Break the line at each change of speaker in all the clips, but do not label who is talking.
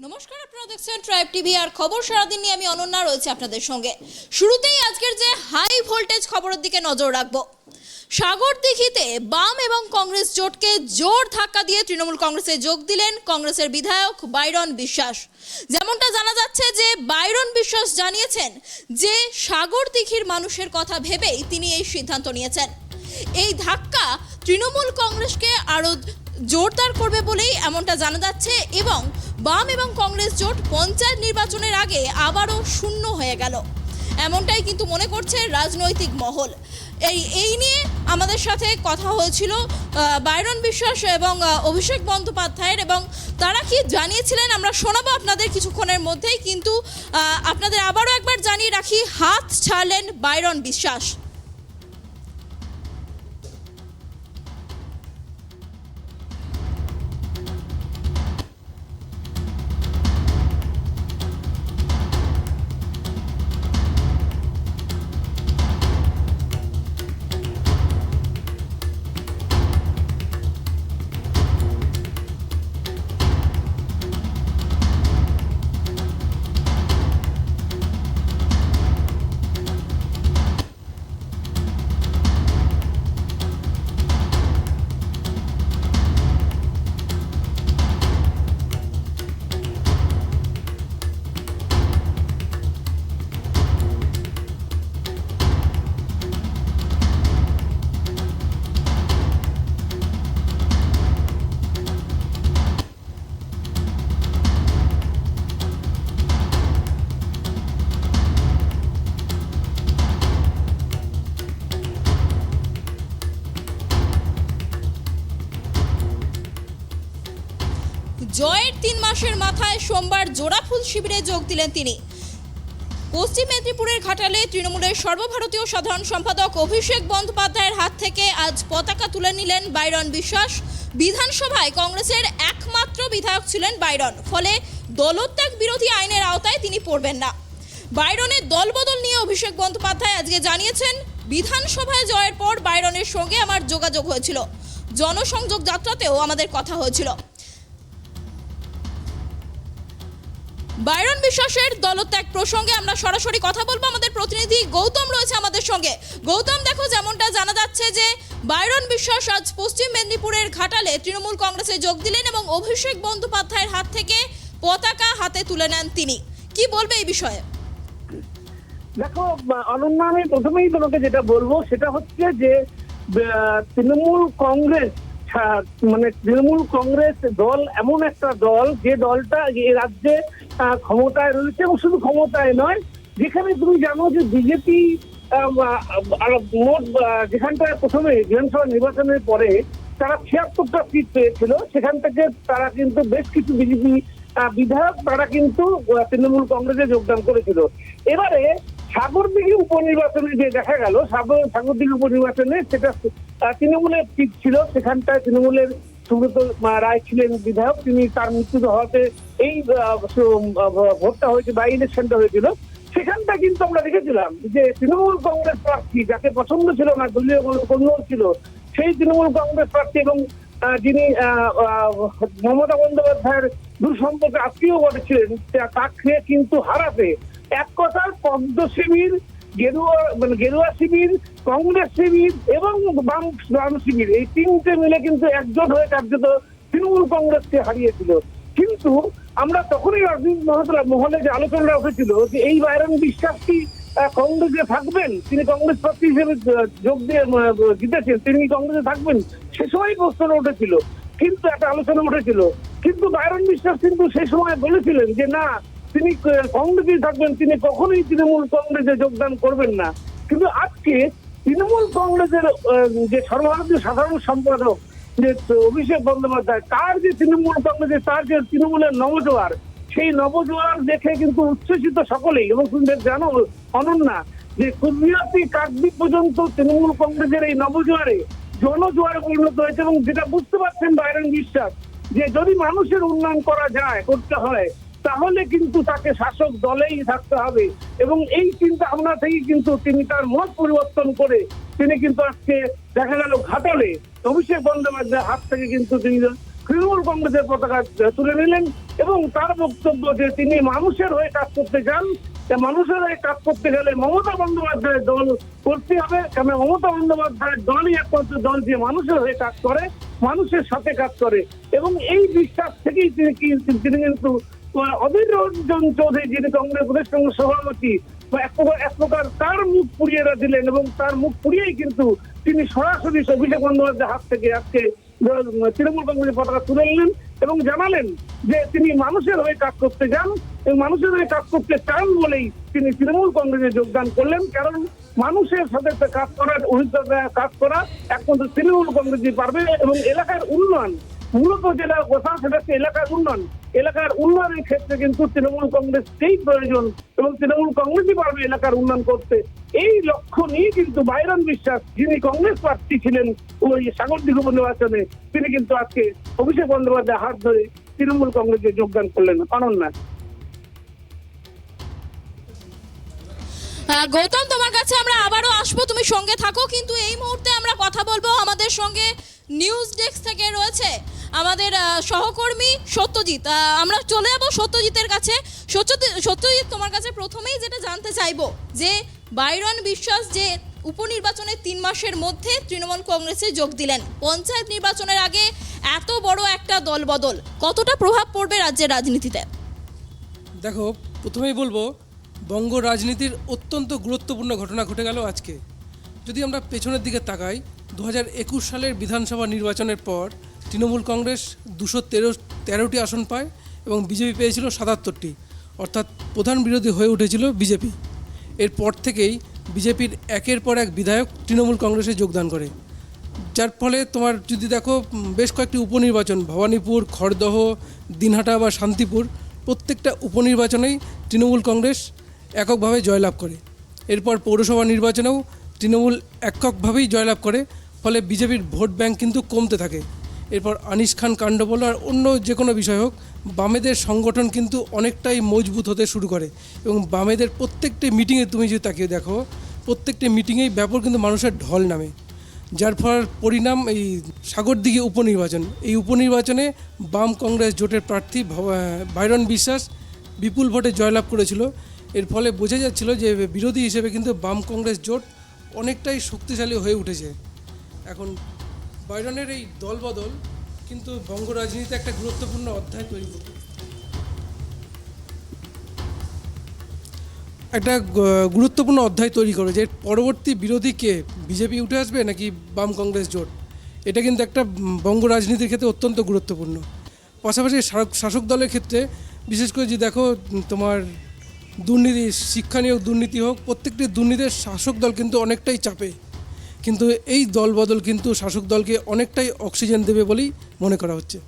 নমস্কার, আপনারা দেখছেন ট্রাইব টিভি আর খবর সারাদিন নিয়ে আমি অনন্যা রয়েছে আপনাদের সঙ্গে। শুরুতেই আজকের যে হাই ভোল্টেজ খবরের দিকে নজর রাখবো। সাগরদিঘিতে বাম এবং কংগ্রেস জোটকে জোর ধাক্কা দিয়ে তৃণমূল কংগ্রেসে যোগ দিলেন কংগ্রেসের বিধায়ক বাইরন বিশ্বাস। যেমনটা জানা যাচ্ছে যে বাইরন বিশ্বাস জানিয়েছেন যে সাগরদিঘির মানুষের কথা ভেবেই তিনি এই সিদ্ধান্ত নিয়েছেন। এই ধাক্কা তৃণমূল কংগ্রেসকে আরো জোরদার করবে বলেই এমনটা জানা যাচ্ছে এবং বাম এবং কংগ্রেস জোট পঞ্চায়েত নির্বাচনের আগে আবারও শূন্য হয়ে গেল, এমনটাই কিন্তু মনে করছে রাজনৈতিক মহল। এই নিয়ে আমাদের সাথে কথা হয়েছিল বাইরন বিশ্বাস এবং অভিষেক বন্দ্যোপাধ্যায়ের, এবং তারা কি জানিয়েছিলেন আমরা শোনাবো আপনাদের কিছুক্ষণের মধ্যেই। কিন্তু আপনাদের আবারও একবার জানিয়ে রাখি, হাত ছাড়লেন বাইরন বিশ্বাস। জয়ের 3 মাসের মাথায় সোমবার জোড়াফুল শিবিরে যোগ দিলেন তিনি। পশ্চিম মেদিনীপুরের ঘাটালে তৃণমূলের সর্বভারতীয় সাধারণ সম্পাদক অভিষেক বন্দ্যোপাধ্যায়ের হাত থেকে আজ পতাকা তুলে নিলেন বাইরন বিশ্বাস। বিধানসভায় কংগ্রেসের একমাত্র বিধায়ক ছিলেন বাইরন, ফলে দলত্যাগ বিরোধী আইনের আওতায় তিনি পড়বেন না। বাইরনের দলবদল নিয়ে অভিষেক বন্দ্যোপাধ্যায় আজকে জানিয়েছেন, বিধানসভায় জয়ের পর বাইরনের সঙ্গে আমার যোগাযোগ হয়েছিল, জনসংযোগ যাত্রাতেও আমাদের কথা হয়েছিল। বাইরন বিশ্বাসের দলত্যাগ প্রসঙ্গে আমরা সরাসরি কথা বলবো। আমাদের প্রতিনিধি গৌতম রয়েছে আমাদের সঙ্গে। গৌতম, দেখো, যেমনটা জানা যাচ্ছে যে বাইরন বিশ্বাস আজ পশ্চিম মেদিনীপুরের ঘাটালে তৃণমূল কংগ্রেসে যোগ দিলেন এবং অভিষেক বন্দ্যোপাধ্যায়ের হাত থেকে পতাকা হাতে তুলে নেন তিনি। কি বলবে এই বিষয়ে?
দেখো অনন্যা, আমি প্রথমেই তোমাকে যেটা বলবো সেটা হচ্ছে যে তৃণমূল কংগ্রেস তৃণমূল কংগ্রেস দল এমন একটা দল যে দলটা এই রাজ্যে ক্ষমতায় রয়েছে, এবং শুধু ক্ষমতায় নয়, যেখানে তুমি জানো যে বিজেপি মোট যেখানটায় প্রথমে বিধানসভা নির্বাচনের পরে তারা 76টা সিট পেয়েছিল, সেখান থেকে তারা কিন্তু বেশ কিছু বিজেপি বিধায়ক তারা কিন্তু তৃণমূল কংগ্রেসে যোগদান করেছিল। এবারে সাগরদিঘি উপনির্বাচনে যে দেখা গেল, সাগরদিঘি উপনির্বাচনে সেটা তৃণমূলের সিট ছিল, সেখানটায় তৃণমূলের সুব্রত রায় ছিলেন বিধায়ক, তিনি তার মৃত্যু হওয়াতে এই ভোটটা হয়েছে বা ইলেকশনটা হয়েছিল। সেখানটা কিন্তু আমরা দেখেছিলাম যে তৃণমূল কংগ্রেস প্রার্থী যাকে পছন্দ ছিল না, দলীয় কর্মী ছিল, সেই তৃণমূল কংগ্রেস প্রার্থী এবং যিনি মমতা বন্দ্যোপাধ্যায়ের দূরসম্পর্কে আত্মীয় বলেছিলেন, তাকে কিন্তু হারাতে এক কথার পদ্ম শিবির, গেরুয়া শিবির, কংগ্রেস শিবির এবং বাম শিবির, এই তিনটে মিলে কিন্তু একজোট হয়ে কার্যত তৃণমূল কংগ্রেসকে হারিয়েছিল। কিন্তু আমরা তখনই রাজনীতি মহলে যে আলোচনাটা উঠেছিল যে এই বাইরন বিশ্বাস কি কংগ্রেসে থাকবেন, তিনি কংগ্রেস প্রার্থী হিসেবে যোগ দিয়ে জিতেছেন, তিনি কংগ্রেসে থাকবেন, সে সময় প্রশ্ন উঠেছিল, কিন্তু একটা আলোচনা উঠেছিল। কিন্তু বাইরন বিশ্বাস কিন্তু সেই সময় বলেছিলেন যে না, তিনি কংগ্রেসেই থাকবেন, তিনি কখনোই তৃণমূল কংগ্রেসে যোগদান করবেন না। কিন্তু আজকে তৃণমূল কংগ্রেসের যে সর্বভারতীয় সাধারণ সম্পাদক যে অভিষেক বন্দ্যোপাধ্যায়, তার যে তৃণমূল কংগ্রেসের তার যে তৃণমূলের নবজোয়ার, সেই নবজোয়ার দেখে কিন্তু উচ্ছ্বসিত সকলেই। এবং তুমি জানো অনন্যা যে কুমিল্লা কাকদ্বীপ পর্যন্ত তৃণমূল কংগ্রেসের এই নবজোয়ারে জনজোয়ারে পরিণত হয়েছে। এবং যেটা বুঝতে পারছেন বাইরন বিশ্বাস যে যদি মানুষের উন্নয়ন করা যায়, করতে হয়, তাহলে কিন্তু তাকে শাসক দলেই থাকতে হবে। এবং এই চিন্তা ভাবনা থেকে কিন্তু তিনি তার মত পরিবর্তন করে তিনি কিন্তু আজকে দেখা গেল ঘাটালে অভিষেক বন্দ্যোপাধ্যায়ের হাত থেকে কিন্তু তিনি তৃণমূল কংগ্রেসের পতাকা তুলে নিলেন। এবং তার বক্তব্য যে তিনি মানুষের হয়ে কাজ করতে চান, মানুষের হয়ে কাজ করতে গেলে মমতা বন্দ্যোপাধ্যায়ের দল করতে হবে, কারণ মমতা বন্দ্যোপাধ্যায়ের দলই একমাত্র দল যে মানুষের হয়ে কাজ করে, মানুষের সাথে কাজ করে। এবং এই বিশ্বাস থেকেই তিনি কিন্তু অধীর রঞ্জন চৌধুরী, যিনি কংগ্রেস প্রদেশ কংগ্রেস সভাপতি, এক প্রকার তার মুখ পুড়িয়ে দিলেন এবং তার মুখ পুড়িয়েই কিন্তু তিনি সরাসরি অভিষেক বন্দ্যোপাধ্যায়ের হাত থেকে আজকে তৃণমূল কংগ্রেসের পতাকা তুলে নিলেন এবং জানালেন যে তিনি মানুষের হয়ে কাজ করতে চান এবং মানুষের হয়ে কাজ করতে চান বলেই তিনি তৃণমূল কংগ্রেসে যোগদান করলেন। কারণ মানুষের সাথে কাজ করার অভিজ্ঞতা কাজ করা একমাত্র তৃণমূল কংগ্রেসই পারবে। এবং এলাকার উন্নয়ন, মূলত যেটা কথা সেটা হচ্ছে এলাকার উন্নয়ন। এলাকার উন্নয়নের ক্ষেত্রে কিন্তু তৃণমূল কংগ্রেসকেই প্রয়োজন এবং তৃণমূল কংগ্রেসই পারবে এলাকার উন্নয়ন করতে। এই লক্ষ্য নিয়ে কিন্তু বাইরন বিশ্বাস, যিনি কংগ্রেস প্রার্থী ছিলেন ওই সাগরদিঘি উপনির্বাচনে, তিনি কিন্তু আজকে অভিষেক বন্দ্যোপাধ্যায়ের হাত ধরে তৃণমূল কংগ্রেসে যোগদান করলেন। অনন্যা।
গৌতম, তোমার কাছে আমরা আবারও আসবো, তুমি সঙ্গে থাকো। কিন্তু এই মুহূর্তে আমরা কথা বলবো, আমাদের সঙ্গে নিউজ ডেস্ক থেকে রয়েছে আমাদের সহকর্মী সত্যজিৎ। আমরা চলে যাবো সত্যজিতের কাছে। সত্যজিৎ, তোমার কাছে প্রথমেই যেটা জানতে চাইবো যে বাইরন বিশ্বাস যে উপনির্বাচনের 3 মাসের মধ্যে তৃণমূল কংগ্রেসে যোগ দিলেন, পঞ্চায়েত নির্বাচনের আগে এত বড় একটা দলবদল কতটা প্রভাব পড়বে রাজ্যের রাজনীতিতে?
দেখো, প্রথমেই বলবো বঙ্গ রাজনীতির অত্যন্ত গুরুত্বপূর্ণ ঘটনা ঘটে গেল আজকে। যদি আমরা পেছনের দিকে তাকাই, 2021 সালের বিধানসভা নির্বাচনের পর তৃণমূল কংগ্রেস 213টি আসন পায় এবং বিজেপি পেয়েছিল 77টি, অর্থাৎ প্রধান বিরোধী হয়ে উঠেছিল বিজেপি। এরপর থেকেই বিজেপির একের পর এক বিধায়ক তৃণমূল কংগ্রেসে যোগদান করে, যার ফলে তোমার যদি দেখো বেশ কয়েকটি উপনির্বাচন, ভবানীপুর, খড়দহ, দিনহাটা বা শান্তিপুর, প্রত্যেকটা উপনির্বাচনেই তৃণমূল কংগ্রেস এককভাবে জয়লাভ করে। এরপর পৌরসভা নির্বাচনেও তৃণমূল এককভাবেই জয়লাভ করে, ফলে বিজেপির ভোট ব্যাংক কিন্তু কমতে থাকে। এরপর আনিস খান কাণ্ড বলো আর অন্য যে কোনো বিষয় হোক, বামেদের সংগঠন কিন্তু অনেকটাই মজবুত হতে শুরু করে এবং বামেদের প্রত্যেকটি মিটিংয়ে তুমি যদি তাকিয়ে দেখো, প্রত্যেকটি মিটিংয়েই ব্যাপক কিন্তু মানুষের ঢল নামে, যার ফল পরিণাম এই সাগরদিঘি উপনির্বাচন। এই উপনির্বাচনে বাম কংগ্রেস জোটের প্রার্থী বাইরন বিশ্বাস বিপুল ভোটে জয়লাভ করেছিল। এর ফলে বোঝা যাচ্ছিল যে বিরোধী হিসেবে কিন্তু বাম কংগ্রেস জোট অনেকটাই শক্তিশালী হয়ে উঠেছে। এখন বাইরনের এই দলবদল কিন্তু বঙ্গ রাজনীতিতে একটা গুরুত্বপূর্ণ অধ্যায় তৈরি করবে, একটা গুরুত্বপূর্ণ অধ্যায় তৈরি করে যে পরবর্তী বিরোধী কে, বিজেপি উঠে আসবে নাকি বাম কংগ্রেস জোট। এটা কিন্তু একটা বঙ্গ রাজনীতির ক্ষেত্রে অত্যন্ত গুরুত্বপূর্ণ। পাশাপাশি শাসক দলের ক্ষেত্রে বিশেষ করে যে দেখো তোমার দুর্নীতি, শিক্ষা নিয়োগ দুর্নীতি হোক, প্রত্যেকটি দুর্নীতির শাসক দল কিন্তু অনেকটাই চাপে, কিন্তু এই দলবদল কিন্তু শাসক দলকে অনেকটাই অক্সিজেন দেবে বলেই মনে করা হচ্ছে।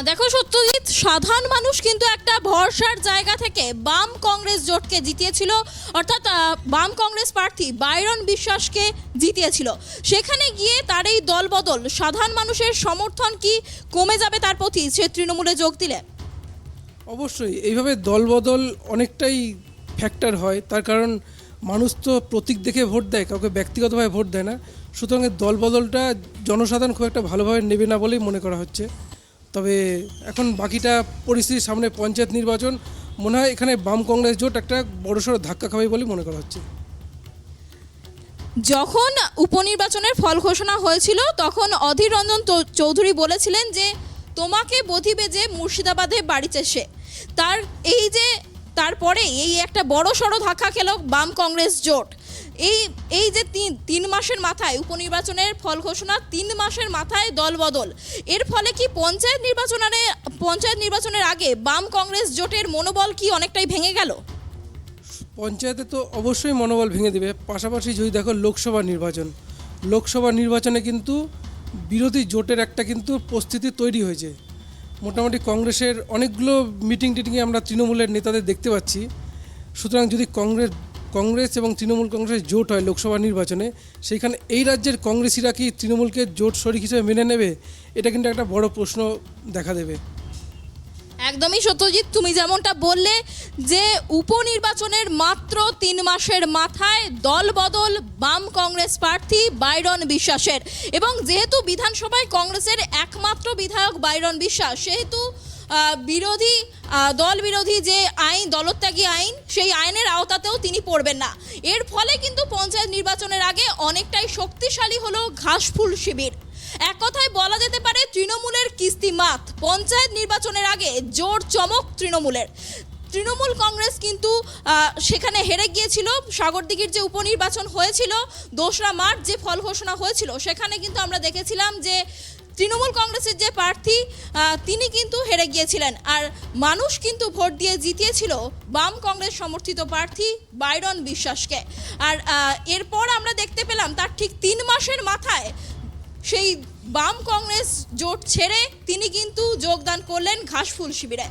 দেখো সত্যজিৎ, সাধারণ মানুষ কিন্তু একটা ভরসার জায়গা থেকে বাম কংগ্রেস জোটকে জিতিয়েছিল, অর্থাৎ বাম কংগ্রেস প্রার্থী বাইরন বিশ্বাসকে জিতিয়েছিল। সেখানে গিয়ে তার এই দলবদল, সাধারণ মানুষের সমর্থন কি কমে যাবে তার প্রতি সে তৃণমূলে যোগ দিলে?
অবশ্যই এইভাবে দলবদল অনেকটাই ফ্যাক্টর হয়, তার কারণ মানুষ তো প্রতীক দেখে ভোট দেয়, কাউকে ব্যক্তিগতভাবে ভোট দেয় না। সুতরাং দলবদলটা জনসাধারণ খুব একটা ভালোভাবে নেবে না বলেই মনে করা হচ্ছে। তবে এখন বাকিটা পরিস্থিতির সামনে পঞ্চায়েত নির্বাচন, মনে হয় এখানে বাম কংগ্রেস জোট একটা বড়সড় ধাক্কা খাবে বলে মনে করা হচ্ছে।
যখন উপনির্বাচনের ফল ঘোষণা হয়েছিল তখন অধীর রঞ্জন চৌধুরী বলেছিলেন যে তোমাকে বধিবে যে মুর্শিদাবাদে বাড়িতে সে। তারপরে এই একটা বড় সড়ো ধাক্কা খেল বাম কংগ্রেস জোট। এই যে 3 মাসের মাথায় উপনির্বাচনের ফল ঘোষণা, 3 মাসের মাথায় দলবদল, এর ফলে কি পঞ্চায়েত নির্বাচনের আগে বাম কংগ্রেস জোটের মনোবল কি অনেকটাই ভেঙে গেল?
পঞ্চায়েতে তো অবশ্যই মনোবল ভেঙে দেবে। পাশাপাশি যদি দেখো লোকসভা নির্বাচনে কিন্তু বিরোধী জোটের একটা কিন্তু প্রস্তুতি তৈরি হয়েছে। মোটামুটি কংগ্রেসের অনেকগুলো মিটিংয়ে আমরা তৃণমূলের নেতাদের দেখতে পাচ্ছি। সুতরাং যদি কংগ্রেস এবং তৃণমূল কংগ্রেস জোট হয় লোকসভা নির্বাচনে, সেইখানে এই রাজ্যের কংগ্রেসিরা কি তৃণমূলকে জোট শরিক হিসেবে মেনে নেবে, এটা কিন্তু একটা বড় প্রশ্ন দেখা দেবে।
একদমই সত্যজিৎ, তুমি যেমনটা বললে যে উপনির্বাচনের মাত্র 3 মাসের মাথায় দলবদল বাম কংগ্রেস প্রার্থী বাইরন বিশ্বাসের, এবং যেহেতু বিধানসভায় কংগ্রেসের একমাত্র বিধায়ক বাইরন বিশ্বাস, সেহেতু দল বিরোধী যে আইন, দলত্যাগী আইন, সেই আইনের আওতাতেও তিনি পড়বেন না। এর ফলে কিন্তু পঞ্চায়েত নির্বাচনের আগে অনেকটাই শক্তিশালী হলো ঘাসফুল শিবির। এক কথায় বলা যেতে পারে তৃণমূলের কিস্তিমাত। পঞ্চায়েত নির্বাচনের আগে জোর চমক তৃণমূলের। তৃণমূল কংগ্রেস কিন্তু সেখানে হেরে গিয়েছিল। সাগরদিঘির যে উপনির্বাচন হয়েছিল 2রা মার্চ, যে ফল ঘোষণা হয়েছিল, সেখানে কিন্তু আমরা দেখেছিলাম যে তৃণমূল কংগ্রেসের যে প্রার্থী তিনি কিন্তু হেরে গিয়েছিলেন, আর মানুষ কিন্তু ভোট দিয়ে জিতিয়েছিল বাম কংগ্রেস সমর্থিত প্রার্থী বাইরন বিশ্বাসকে। আর এরপর আমরা দেখতে পেলাম তার ঠিক 3 মাসের মাথায় সেই বাম কংগ্রেস জোট ছেড়ে তিনি কিন্তু যোগদান করলেন ঘাসফুল শিবিরে।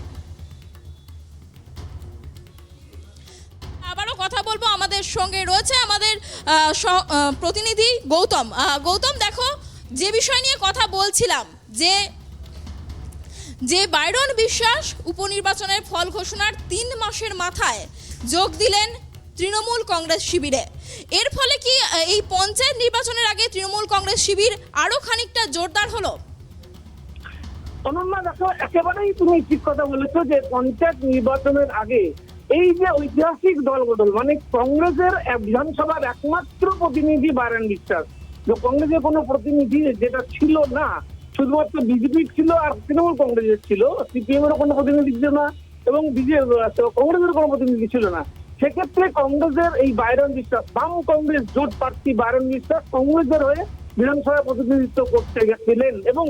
আবারও কথা বলবো, আমাদের সঙ্গে রয়েছে আমাদের প্রতিনিধি গৌতম। গৌতম, দেখো, যে বিষয় নিয়ে কথা বলছিলাম, যে বাইরন বিশ্বাস উপনির্বাচনের ফল ঘোষণার 3 মাসের মাথায় যোগ দিলেন তৃণমূল কংগ্রেস শিবিরে। এর ফলে কি এই পঞ্চায়েত নির্বাচনের আগে তৃণমূল কংগ্রেস শিবির আরো খানিকটা জোরদার হলো?
অনন্যা, দেখো, একেবারেই তুমি ঠিক কথা বলেছো যে পঞ্চায়েত নির্বাচনের আগে এই যে ঐতিহাসিক দলবদল, মানে কংগ্রেসের বিধানসভার একমাত্র প্রতিনিধি বাইরন বিশ্বাস, যে কংগ্রেসের কোনো প্রতিনিধি যেটা ছিল না, শুধুমাত্র বিজেপি ছিল আর তৃণমূল কংগ্রেসের ছিল, সিপিএম এর কোনো প্রতিনিধি ছিল না এবং কংগ্রেসের কোনো প্রতিনিধি ছিল না। সেক্ষেত্রে কংগ্রেসের এই বাইরন বিশ্বাস, বাম কংগ্রেস জোট প্রার্থী বাইরন বিশ্বাস কংগ্রেসের হয়ে বিধানসভায় প্রতিনিধিত্ব করতে গেছিলেন, এবং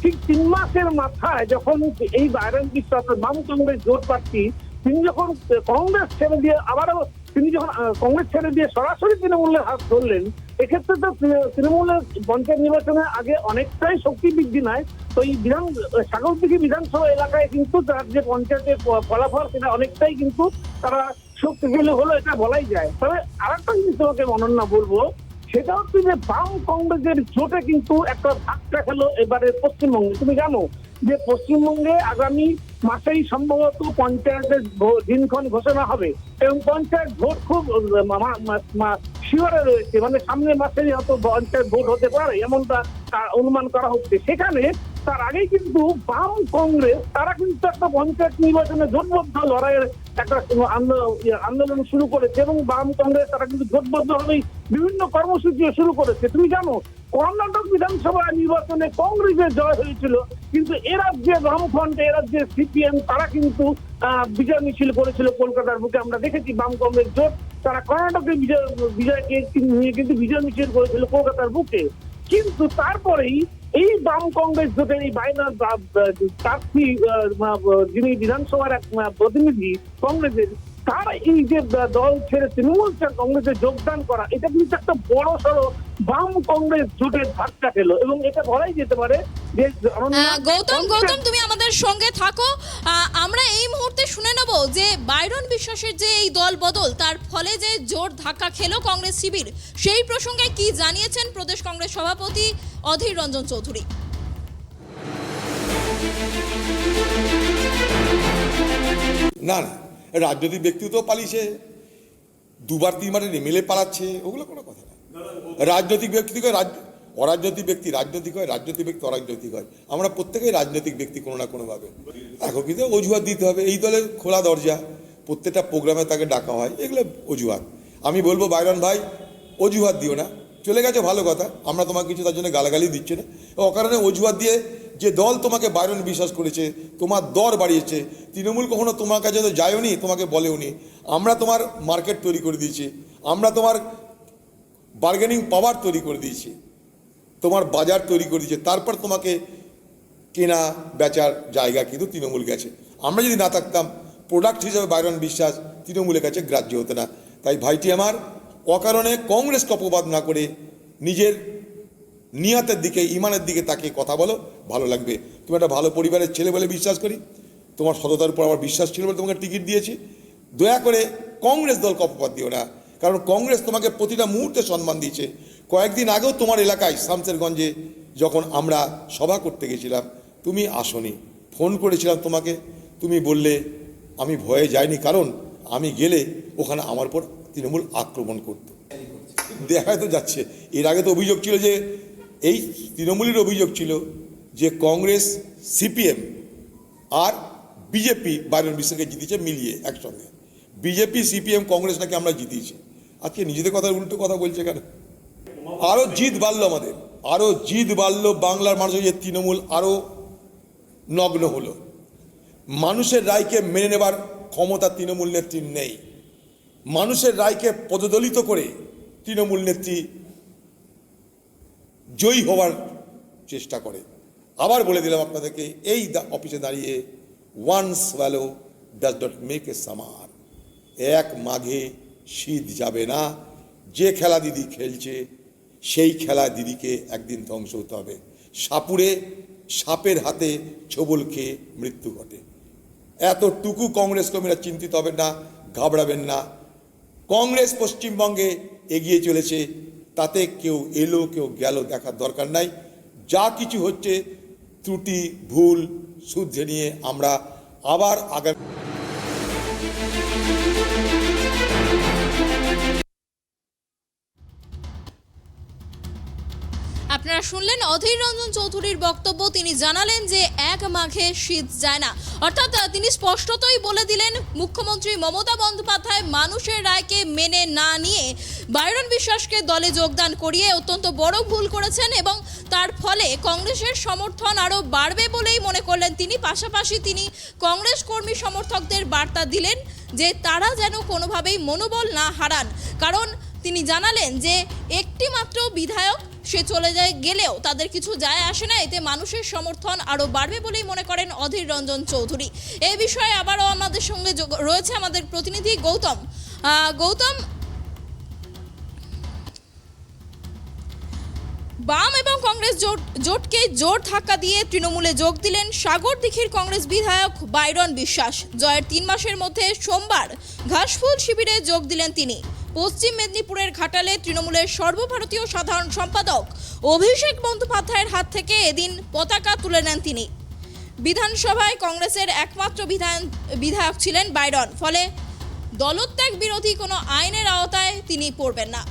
ঠিক 3 মাসের মাথায় যখন এই বাইরন বিশ্বাস বাম কংগ্রেস জোট প্রার্থী তিনি যখন কংগ্রেস ছেড়ে দিয়ে কংগ্রেস ছেড়ে দিয়ে সরাসরি তৃণমূলের হাত ধরলেন, এক্ষেত্রে তো তৃণমূলের পঞ্চায়েত নির্বাচনের আগে অনেকটাই শক্তি বৃদ্ধি নয়। তো এই সাগরদিঘি বিধানসভা এলাকায় কিন্তু তার যে পঞ্চায়েতের ফলাফল, সেটা অনেকটাই কিন্তু তারা শক্তিশালী হলো, এটা বলাই যায়। তবে আরেকটা জিনিস তোমাকে অনন্যা বলবো, সেটা হচ্ছে যে বাম কংগ্রেসের জোটে কিন্তু একটা ধাক্কা খেলো এবারে পশ্চিমবঙ্গে। তুমি জানো যে পশ্চিমবঙ্গে আগামী মাসেই সম্ভবত পঞ্চায়েতের দিনক্ষণ ঘোষণা হবে, এবং পঞ্চায়েত ভোট খুব শিওরে রয়েছে, মানে সামনের মাসেই হয়তো পঞ্চায়েত ভোট হতে পারে এমনটা অনুমান করা হচ্ছে। সেখানে তার আগেই কিন্তু বাম কংগ্রেস তারা কিন্তু একটা পঞ্চায়েত নির্বাচনে জোটবদ্ধ লড়াইয়ের একটা আন্দোলন শুরু করেছে, এবং বাম কংগ্রেস তারা কিন্তু জোটবদ্ধভাবেই বিভিন্ন কর্মসূচি শুরু করেছে। তুমি জানো কর্ণাটক বিধানসভা নির্বাচনে কংগ্রেসের জয় হয়েছিল, কিন্তু এ রাজ্যে বামফ্রন্ট, এ রাজ্যে সিপিএম তারা কিন্তু বিজয় মিছিল করেছিল কলকাতার বুকে। আমরা দেখেছি বাম কংগ্রেস জোট তারা কর্ণাটকের বিজয়কে নিয়ে কিন্তু বিজয় মিছিল করেছিল কলকাতার বুকে। কিন্তু তারপরেই এই বাম কংগ্রেস জোটের এই বাইনার প্রার্থী যিনি বিধানসভার এক প্রতিনিধি কংগ্রেসের, তার এই যে দল ছেড়ে তৃণমূল কংগ্রেসে যোগদান করা, এটা কিন্তু একটা বড় সড়ো বাম কংগ্রেস জোটের ধাক্কা খেলো, এবং এটা বলাই যেতে পারে যে
গৌতম, তুমি আমাদের সঙ্গে থাকো। আমরা এই মুহূর্তে শুনে নেব যে বাইরন বিশ্বাসের যে এই দল বদল, তার ফলে যে জোর ধাক্কা খেলো কংগ্রেস শিবির, সেই প্রসঙ্গে কি জানিয়েছেন প্রদেশ কংগ্রেস সভাপতি অধীর রঞ্জন চৌধুরী।
না, রাজনৈতিক ব্যক্তি তো পালিয়েছে, 2বার 3বার এমএলএ পালাচ্ছে, ওগুলো কোনো কথা না। রাজনৈতিক ব্যক্তি অরাজনৈতিক ব্যক্তি রাজনৈতিক হয়, রাজনৈতিক ব্যক্তি অরাজনৈতিক হয়। আমরা প্রত্যেকেই রাজনৈতিক ব্যক্তি কোনো না কোনোভাবে। এখন কিন্তু অজুহাত দিতে হবে, এই দলের খোলা দরজা, প্রত্যেকটা প্রোগ্রামে তাকে ডাকা হয়, এগুলো অজুহাত। আমি বলবো বাইরন ভাই, অজুহাত দিও না, চলে গেছে ভালো কথা, আমরা তোমাকে কিছু তার জন্য গালাগালি দিচ্ছে না। অকারণে অজুহাত দিয়ে যে দল তোমাকে বাইরন বিশ্বাস করেছে, তোমার দর বাড়িয়েছে, তৃণমূল কখনো তোমার কাছে তো যায়ওনি, তোমাকে বলেওনি, আমরা তোমার মার্কেট তৈরি করে দিয়েছি, আমরা তোমার বার্গেনিং পাওয়ার তৈরি করে দিয়েছি, তোমার বাজার তৈরি করে দিয়েছে, তারপর তোমাকে কেনা বেচার জায়গা কিন্তু তৃণমূল গেছে। আমরা যদি না থাকতাম, প্রোডাক্ট হিসেবে বাইরন বিশ্বাস তৃণমূলের কাছে গ্রাহ্য হতো না। তাই ভাইটি আমার, অকারণে কংগ্রেসকে অপবাদ না করে নিজের নিয়তের দিকে, ইমানের দিকে তাকে কথা বলো, ভালো লাগবে। তুমি একটা ভালো পরিবারের ছেলে বলে বিশ্বাস করি, তোমার সততার উপর আমার বিশ্বাস ছিল বলে তোমাকে টিকিট দিয়েছি। দয়া করে কংগ্রেস দলকে অপবাদ দিও না, কারণ কংগ্রেস তোমাকে প্রতিটা মুহূর্তে সম্মান দিয়েছে। কয়েকদিন আগেও তোমার এলাকায় শামসেরগঞ্জে যখন আমরা সভা করতে গেছিলাম, তুমি আসনি, ফোন করেছিলাম তোমাকে, তুমি বললে আমি ভয়ে যাইনি, কারণ আমি গেলে ওখানে আমার উপর তৃণমূল আক্রমণ করত। দেখা তো যাচ্ছে, এর আগে তো অভিযোগ ছিল যে এই তৃণমূলের অভিযোগ ছিল যে কংগ্রেস, সিপিএম আর বিজেপি বাইরের বিশ্বাসকে জিতেছে মিলিয়ে একসঙ্গে। বিজেপি, সিপিএম, কংগ্রেস নাকি আমরা জিতিয়েছি। আজকে নিজেদের কথা উল্টো কথা বলছে কেন? আরও জিদ বাড়লো আমাদের, আরও জিদ বাড়লো, বাংলার মানুষের যে তৃণমূল আরও নগ্ন হলো। মানুষের রায়কে মেনে নেবার ক্ষমতা তৃণমূল নেত্রীর নেই। মানুষের রায়কে পদদলিত করে তৃণমূল নেত্রী জয়ী হওয়ার চেষ্টা করে। আবার বলে দিলাম আপনাদেরকে, এই অফিসে দাঁড়িয়ে one swallow does not make a summer. এক মাঘে শীত যাবে না। যে খেলা দিদি খেলছে সেই খেলা দিদিকে একদিন ধ্বংস হতে হবে। সাপের হাতে ছোবল খেয়ে মৃত্যু ঘটে। এতটুকু কংগ্রেস কর্মীরা চিন্তিত হবেন না, ঘাবড়াবেন না। কংগ্রেস পশ্চিমবঙ্গে এগিয়ে চলেছে, তাতে কেউ এলো কেউ গেল দেখার দরকার নাই। যা কিছু হচ্ছে ত্রুটি ভুল শুধরে নিয়ে আমরা আবার আগামী
আপনারা শুনলেন অধীর রঞ্জন চৌধুরীর বক্তব্য। তিনি জানালেন যে এক মাঘে শীত যায় না, অর্থাৎ তিনি স্পষ্টতই বলে দিলেন মুখ্যমন্ত্রী মমতা বন্দ্যোপাধ্যায় মানুষের রায়কে মেনে না নিয়ে বাইরন বিশ্বাসকে দলে যোগদান করিয়ে অত্যন্ত বড় ভুল করেছেন এবং তার ফলে কংগ্রেসের সমর্থন আরও বাড়বে বলেই মনে করলেন তিনি। পাশাপাশি তিনি কংগ্রেস কর্মী সমর্থকদের বার্তা দিলেন যে তারা যেন কোনোভাবেই মনোবল না হারান, কারণ তিনি জানালেন যে একটি মাত্র বিধায়ক সে চলে গেলেও তাদের কিছু যায় আসে না, এতে মানুষের সমর্থন আরও বাড়বে বলেই মনে করেন অধীর রঞ্জন চৌধুরী। এই বিষয়ে আবারও আমাদের সঙ্গে রয়েছে আমাদের প্রতিনিধি গৌতম। গৌতম, বাম এবং কংগ্রেস জোটকে জোর ধাক্কা দিয়ে তৃণমূলে যোগ দিলেন সাগরদিঘির কংগ্রেস বিধায়ক বাইরন বিশ্বাস। জয়ের 3 মাসের মধ্যে সোমবার ঘাসফুল শিবিরে যোগ দিলেন তিনি। পশ্চিম মেদিনীপুরের ঘাটালে তৃণমূলের সর্বভারতীয় সাধারণ সম্পাদক অভিষেক বন্দ্যোপাধ্যায়ের হাত থেকে এদিন পতাকা তুলে নেন তিনি। বিধানসভায় কংগ্রেসের একমাত্র বিধায়ক ছিলেন বাইরন, ফলে দলত্যাগ বিরোধী কোনো আইনের আওতায় তিনি পড়বেন না।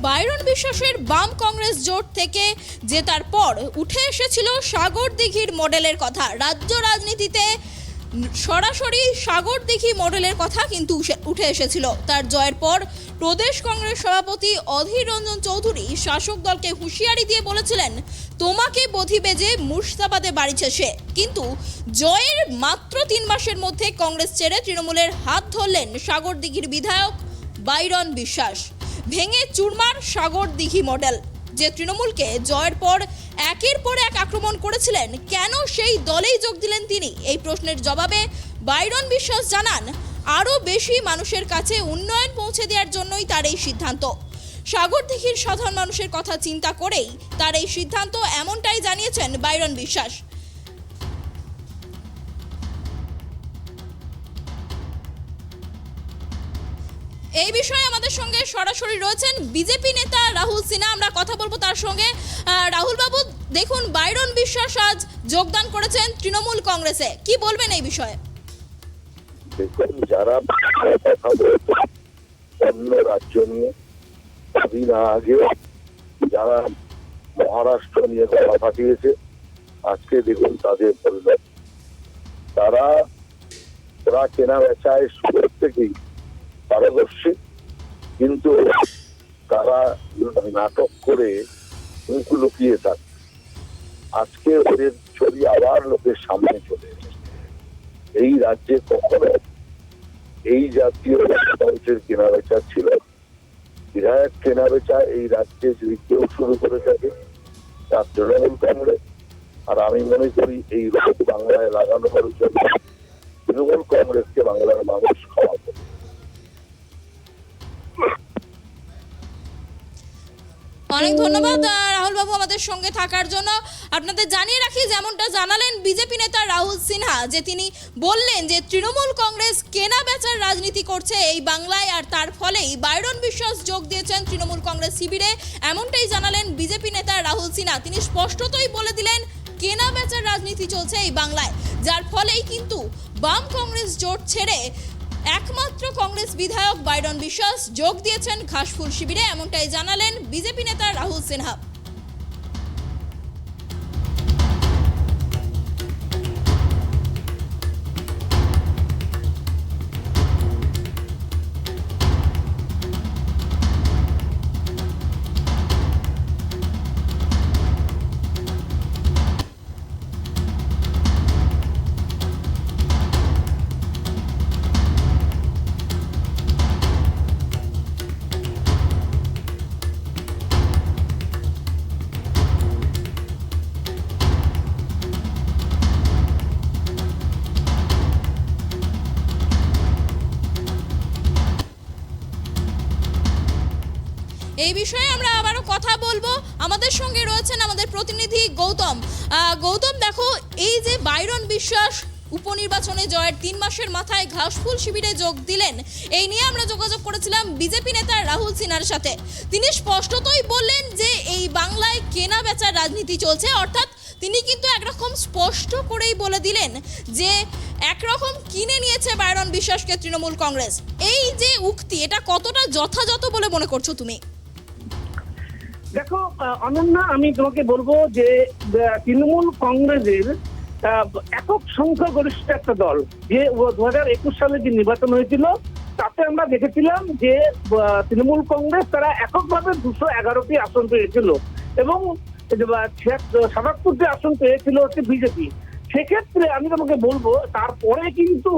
বাইরন বিশ্বাসের বাম কংগ্রেস জোট থেকে জেতার পর উঠে এসেছিল সাগরদিঘির মডেলের কথা। রাজ্য রাজনীতিতে সরাসরি সাগরদিঘি মডেলের কথা কিন্তু উঠে এসেছিল। তার জয়ের পর প্রদেশ কংগ্রেস সভাপতি অধীর রঞ্জন চৌধুরী শাসক দলকে হুঁশিয়ারি দিয়ে বলেছিলেন, তোমাকে বধি বেজে মুর্শিদাবাদে বাড়িছে সে। কিন্তু জয়ের মাত্র 3 মাসের মধ্যে কংগ্রেস ছেড়ে তৃণমূলের হাত ধরলেন সাগরদিঘির বিধায়ক বাইরন বিশ্বাস। ভেঙে চুরমার সাগরদিঘি মডেল, যে তৃণমূলকে জয়ের পর একের পর এক আক্রমণ করেছিলেন, কেন সেই দলেই যোগ দিলেন তিনি? এই প্রশ্নের জবাবে বাইরন বিশ্বাস জানান, আরও বেশি মানুষের কাছে উন্নয়ন পৌঁছে দেওয়ার জন্যই তার এই সিদ্ধান্ত। সাগরদিঘির সাধারণ মানুষের কথা চিন্তা করেই তার এই সিদ্ধান্ত, এমনটাই জানিয়েছেন বাইরন বিশ্বাস। এই বিষয়ে আমাদের সঙ্গে সরাসরি রয়েছেন বিজেপি নেতা রাহুল সিনহা, আমরা কথা বলবো তার সঙ্গে। রাহুল বাবু, দেখুন বাইরন বিশ্বাস আজ যোগদান করেছেন তৃণমূল কংগ্রেসে, কি বলবেন এই বিষয়ে?
দেখুন, যারা কথা বলছে অন্য রাজ্য নিয়ে, কদিন আগে যারা মহারাষ্ট্র নিয়ে গলা ফাটিয়েছে, আজকে দেখুন তাদের পরিণত। ওরা কেনা বেচায় শুরু থেকেই পারদর্শী, কিন্তু তারা নাটক করে মুখ লুকিয়ে থাকে। আজকে ওদের ছবি আবার লোকের সামনে চলে এসেছে। এই রাজ্যে কখনো এই জাতীয় মানুষের কেনাবেচা ছিল। বিধায়ক কেনাবেচা এই রাজ্যে যদি কেউ শুরু করে থাকে তার তৃণমূল কংগ্রেস। আর আমি মনে করি এই রোগ বাংলায় লাগানোর জন্য তৃণমূল কংগ্রেসকে বাংলার মানুষ ক্ষমা করে।
অনেক ধন্যবাদ রাহুল বাবু আমাদের সঙ্গে থাকার জন্য। আপনাদের জানিয়ে রাখি, যেমনটা জানালেন বিজেপি নেতা রাহুল সিনহা, যে তিনি বললেন যে তৃণমূল কংগ্রেস কেনা বেচার রাজনীতি করছে এই বাংলায়, আর তার ফলেই বাইরন বিশ্বাস যোগ দিয়েছেন তৃণমূল কংগ্রেস শিবিরে। এমনটাই জানালেন বিজেপি নেতা রাহুল সিনহা। তিনি স্পষ্টতই বলে দিলেন কেনা বেচার রাজনীতি চলছে এই বাংলায়, যার ফলেই কিন্তু বাম কংগ্রেস জোট ছেড়ে একমাত্র কংগ্রেস বিধায়ক বাইরন বিশ্বাস যোগ দিয়েছেন ঘাসফুল শিবিরে। এমনটাই জানালেন বিজেপি নেতা রাহুল সিনহা। এই বিষয়ে আমরা আবারও কথা বলবো। আমাদের সঙ্গে রয়েছেন আমাদের প্রতিনিধি গৌতম। গৌতম, দেখো, এই যে বাইরন বিশ্বাস উপনির্বাচনে জয়ের 3 মাসের মাথায় ঘাসফুল শিবিরে যোগ দিলেন, এই নিয়ে আমরা যোগাযোগ করেছিলাম বিজেপি নেতা রাহুল সিনহার সাথে। তিনি স্পষ্টতই বললেন যে এই বাংলায় কেনা বেচার রাজনীতি চলছে, অর্থাৎ তিনি কিন্তু একরকম স্পষ্ট করেই বলে দিলেন যে একরকম কিনে নিয়েছে বাইরন বিশ্বাসকে তৃণমূল কংগ্রেস। এই যে উক্তি, এটা কতটা যথাযথ বলে মনে করছো তুমি?
দেখো অনন্যা, আমি তোমাকে বলবো যে তৃণমূল কংগ্রেসের একক সংখ্যাগরিষ্ঠ একটা দল, যে 2021 সালে যে নির্বাচন হয়েছিল তাতে আমরা দেখেছিলাম যে তৃণমূল কংগ্রেস তারা এককভাবে 211টি আসন পেয়েছিল এবং 77টি আসন পেয়েছিল হচ্ছে বিজেপি। সেক্ষেত্রে আমি তোমাকে বলবো তারপরে কিন্তু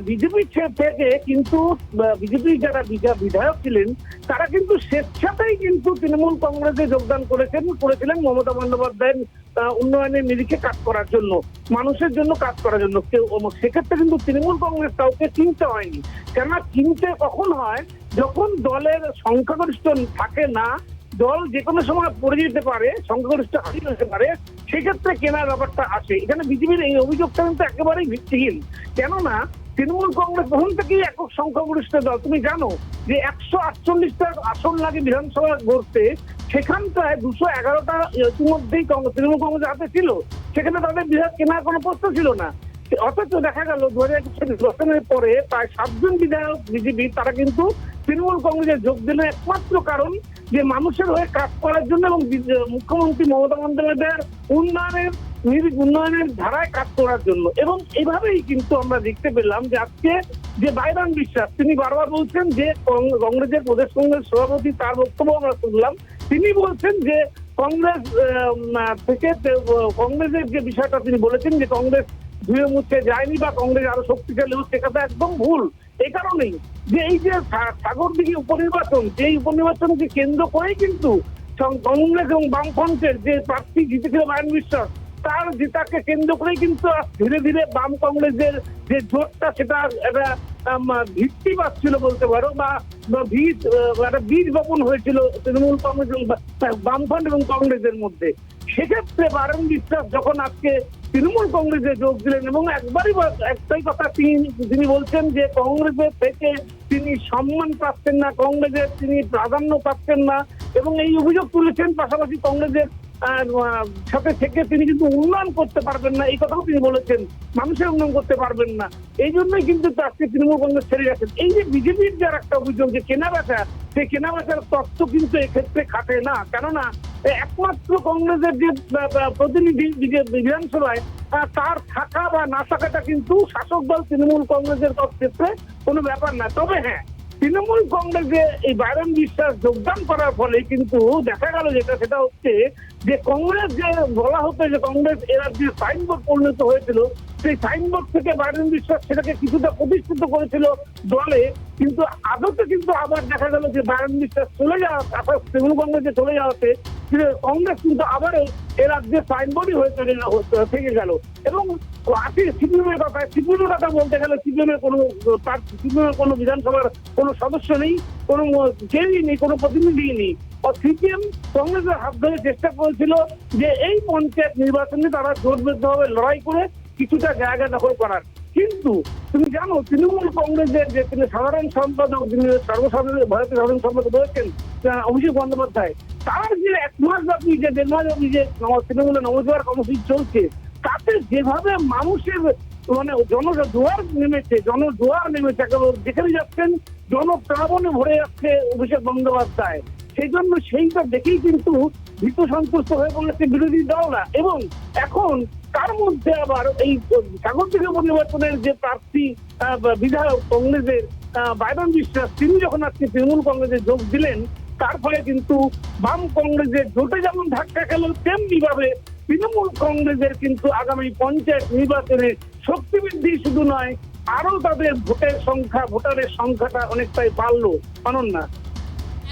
বিজেপি থেকে কিন্তু বিজেপি যারা বিধায়ক ছিলেন তারা কিন্তু স্বেচ্ছাতেই কিন্তু তৃণমূল কংগ্রেসে যোগদান করেছিলেন মমতা বন্দ্যোপাধ্যায়ের উন্নয়নের নিরিখে কাজ করার জন্য, মানুষের জন্য কাজ করার জন্য। সেক্ষেত্রে কিন্তু তৃণমূল কংগ্রেস কাউকে কিনতে হয়নি। কেন কিনতে কখন হয়? যখন দলের সংখ্যাগরিষ্ঠ থাকে না, দল যে কোনো সময় পড়ে যেতে পারে, সংখ্যাগরিষ্ঠ হারিয়ে যেতে পারে, সেক্ষেত্রে কেনার ব্যাপারটা আসে। এখানে বিজেপির এই অভিযোগটা কিন্তু একেবারেই ভিত্তিহীন। কেননা তৃণমূল কংগ্রেস তখন থেকেই একক সংখ্যাগরিষ্ঠ দল। তুমি জানো যে 148টা আসন লাগে বিধানসভা গড়তে, সেখানটায় 211টা ইতিমধ্যেই তৃণমূল কংগ্রেসের হাতে ছিল, সেখানে তাদের বিধায়ক কেনার কোনো প্রশ্ন ছিল না। অথচ দেখা গেল 2021 নির্বাচনের পরে প্রায় 7 জন বিধায়ক বিজেপি তারা কিন্তু তৃণমূল কংগ্রেসে যোগ দিলেন একমাত্র কারণ যে মানুষের হয়ে কাজ করার জন্য এবং মুখ্যমন্ত্রী মমতা বন্দ্যোপাধ্যায়ের উন্নয়নের ধারায় কাজ করার জন্য। এবং এইভাবেই কিন্তু আমরা দেখতে পেলাম যে আজকে যে বাইরন বিশ্বাস তিনি বারবার বলছেন যে কংগ্রেসের প্রদেশ কংগ্রেস সভাপতি, তার বক্তব্য আমরা শুনলাম, তিনি বলছেন যে কংগ্রেস থেকে কংগ্রেসের যে বিষয়টা তিনি বলেছেন যে কংগ্রেস ধুয়ে মুছে যায়নি বা কংগ্রেস আরো শক্তিশালী হচ্ছে, কথা একদম ভুল। এই কারণেই যে এই যে সাগরদিঘি উপনির্বাচন, সেই উপনির্বাচনকে কেন্দ্র করেই কিন্তু কংগ্রেস এবং বামফ্রন্টের যে প্রার্থী জিতেছিল বাইরন বিশ্বাস, তার জেতাকে কেন্দ্র করেই কিন্তু ধীরে ধীরে বাম কংগ্রেসের যে জোটটা সেটা একটা ভিত্তি পাচ্ছিল বলতে পারো, বা একটা বীজ বপন হয়েছিল তৃণমূল কংগ্রেস বামফ্রন্ট এবং কংগ্রেসের মধ্যে। সেক্ষেত্রে বাইরন বিশ্বাস যখন আজকে তৃণমূল কংগ্রেসে যোগ দিলেন এবং একটাই কথা তিনি বলছেন যে কংগ্রেসের থেকে তিনি সম্মান পাচ্ছেন না, কংগ্রেসের তিনি প্রাধান্য পাচ্ছেন না, এবং এই অভিযোগ তুলেছেন। পাশাপাশি কংগ্রেসের সাথে থেকে তিনি কিন্তু উন্নয়ন করতে পারবেন না, এই কথাও তিনি বলেছেন, মানুষের উন্নয়ন করতে পারবেন না। এই জন্যই কিন্তু আজকে তৃণমূল কংগ্রেস ছেড়ে গেছেন। এই যে বিজেপির যার একটা অভিযোগ যে কেনাবেচা, সেই কেনাবেচার তত্ত্ব কিন্তু এক্ষেত্রে খাটে না। কেননা একমাত্র কংগ্রেসের যে প্রতিনিধি বিধানসভায় তার থাকা বা না থাকাটা কিন্তু শাসক দল তৃণমূল কংগ্রেসের ক্ষেত্রে কোনো ব্যাপার না। তবে হ্যাঁ, তৃণমূল কংগ্রেসে এই বাইরন বিশ্বাস যোগদান করার ফলে কিন্তু দেখা গেল সেটা হচ্ছে যে কংগ্রেস যে বলা হতো যে কংগ্রেস এরা যে সাইনবোর্ড পরিণত হয়েছিল, সেই সাইনবোর্ড থেকে বাইরেন বিশ্বাস সেটাকে কিছুটা প্রতিষ্ঠিত করেছিল দলে, কিন্তু আদতে কিন্তু আবার দেখা গেল যে বাইরেন বিশ্বাস চলে যাওয়া, তৃণমূল কংগ্রেসে চলে যাওয়াতে কংগ্রেস কিন্তু আবারও এ রাজ্যে সাইনবোর্ডই হয়ে থেকে গেল। এবং সিপিএমের কথা বলতে গেলে সিপিএমের কোনো বিধানসভার কোনো সদস্য নেই, কোনো কেউই নেই, কোনো প্রতিনিধি নেই। সিপিএম কংগ্রেসের হাত ধরে চেষ্টা করেছিল যে এই পঞ্চায়েত নির্বাচনে তারা জোটবদ্ধভাবে লড়াই করে কিছুটা জায়গা দখল করার। কিন্তু তুমি জানো তৃণমূল কংগ্রেসের যে তিনি সাধারণ সম্পাদক, যিনি ভারতের সাধারণ সম্পাদক রয়েছেন অভিষেক বন্দ্যোপাধ্যায়, তার যে 1 মাস ব্যাপী যে 1.5 মাস ব্যাপী যে তৃণমূলের নবজোয়ার কর্মসূচি চলছে, তাতে যেভাবে মানুষের মানে জনজোয়ার নেমেছে, একেবারে যেখানে যাচ্ছেন জনপ্লাবনে ভরে যাচ্ছে অভিষেক বন্দ্যোপাধ্যায়। সেই জন্য সেইটা দেখেই কিন্তু ভীত সন্তুষ্ট হয়ে পড়েছে বিরোধী দলরা। এবং এখন তার মধ্যে আবার এই সাগরদিঘি উপনির্বাচনের যে প্রার্থী বিধায়ক কংগ্রেসের বাইরন বিশ্বাস, তিনি যখন আজকে তৃণমূল কংগ্রেসে যোগ দিলেন, তার ফলে কিন্তু বাম কংগ্রেসের জোটে যেমন ধাক্কা খেল, তেমনি ভাবে তৃণমূল কংগ্রেসের কিন্তু আগামী পঞ্চায়েত নির্বাচনে শক্তি বৃদ্ধি শুধু নয়, আরো তাদের ভোটারের সংখ্যাটা অনেকটাই বাড়লো। অনন্যা,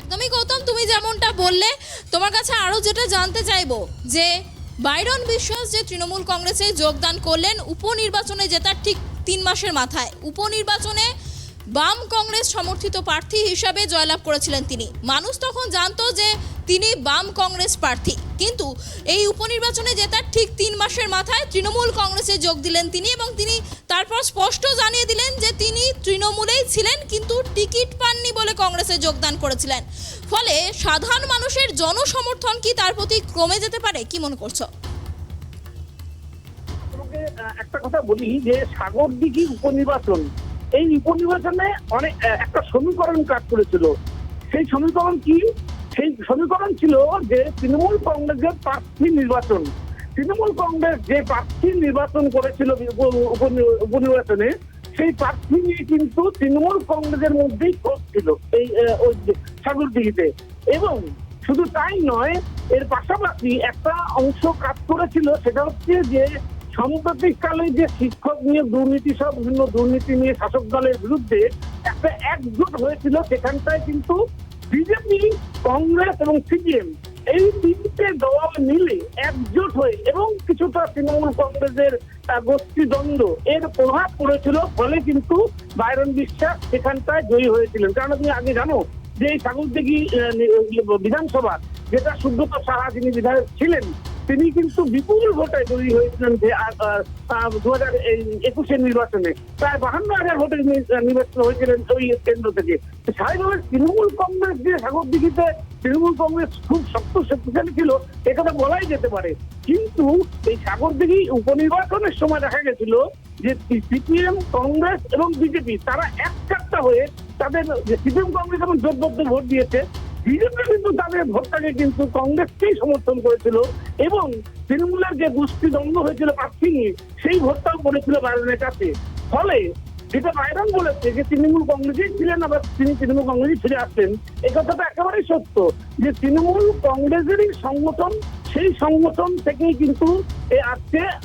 একদমই গৌতম, তুমি যেমনটা বললে, তোমার কাছে আরো যেটা জানতে চাইবো যে বাইরন বিশ্বাস যে তৃণমূল কংগ্রেসে যোগদান করলেন উপনির্বাচনে জেতার ঠিক 3 মাসের মাথায়, উপনির্বাচনে বাম কংগ্রেস সমর্থিত প্রার্থী হিসাবে জয়লাভ করেছিলেন তিনি। মানুষ তখন জানতো যে তিনি বাম কংগ্রেস প্রার্থী, কিন্তু এই উপনির্বাচনে জেতার ঠিক 3 মাসের মাথায় তৃণমূল কংগ্রেসে যোগ দিলেন তিনি, এবং তিনি তারপর স্পষ্ট জানিয়ে দিলেন যে তিনি তৃণমূলেই ছিলেন কিন্তু টিকিট পাননি বলে কংগ্রেসে যোগদান করেছিলেন। ফলে সাধারণ মানুষের জনসমর্থন কি তার প্রতি কমে যেতে পারে, কি মনে করছো?
একটা কথা বলি যে সাগরদিঘি উপনির্বাচন, এই উপনির্বাচনে অনেক একটা সমীকরণ কাজ করেছিল। সেই সমীকরণ কি? সেই সমীকরণ ছিল যে তৃণমূল কংগ্রেসের প্রার্থী নির্বাচন। তৃণমূল কংগ্রেস যে প্রার্থী নির্বাচন করেছিল উপনির্বাচনে, সেই প্রার্থী নিয়ে কিন্তু তৃণমূল কংগ্রেসের মধ্যেই খোঁজ ছিল এই সাগরদিঘিতে। এবং শুধু তাই নয়, এর পাশাপাশি একটা অংশ কাজ করেছিল, সেটা হচ্ছে যে সাম্প্রতিককালে যে শিক্ষক নিয়ে দুর্নীতি সহ বিভিন্ন দুর্নীতি নিয়ে শাসক দলের বিরুদ্ধে একটা একজোট হয়েছিল। সেখানটায় কিন্তু বিজেপি, কংগ্রেস এবং সিপিএম এই 3টে দল মিলে একজোট হয়ে এবং কিছুটা তৃণমূল কংগ্রেসের গোষ্ঠীদ্বন্দ্ব এর প্রভাব পড়েছিল। ফলে কিন্তু বাইরন বিশ্বাস সেখানটায় জয়ী হয়েছিলেন। কারণ তুমি আগে জানো যে এই সাগরদিঘি বিধানসভা, যেটা সুব্রত সাহা যিনি বিধায়ক ছিলেন, তিনি কিন্তু বিপুল ভোটে জয়ী হয়েছিলেন যে 2021 নির্বাচনে প্রায় 52,000 ভোটে নির্বাচন হয়েছিলেন ওই কেন্দ্র থেকে। স্বাভাবিকভাবে তৃণমূল কংগ্রেস যে সাগরদিঘিতে তৃণমূল কংগ্রেস খুব শক্তিশালী ছিল, একথা বলাই যেতে পারে। কিন্তু এই সাগরদিঘি উপনির্বাচনের সময় দেখা গেছিল যে সিপিএম, কংগ্রেস এবং বিজেপি তারা একসাথে হয়ে তাদের সিপিএম কংগ্রেস এবং জোটবদ্ধ ভোট দিয়েছে। বিজেপি কিন্তু তাদের ভোটটাকে কিন্তু কংগ্রেসকেই সমর্থন করেছিল, এবং তৃণমূলের যে গোষ্ঠীদ্বন্দ্ব হয়েছিল প্রার্থী নিয়ে, সেই ভোটটাও পড়েছিল বাইরনের কাছে। ফলে যেটা বাইরন বলেছে যে তৃণমূল কংগ্রেসেই ছিলেন, আবার তিনি তৃণমূল কংগ্রেসই ফিরে আসছেন, এই কথাটা একেবারেই সত্য যে তৃণমূল কংগ্রেসেরই সংগঠন, সেই সংগঠন থেকেই কিন্তু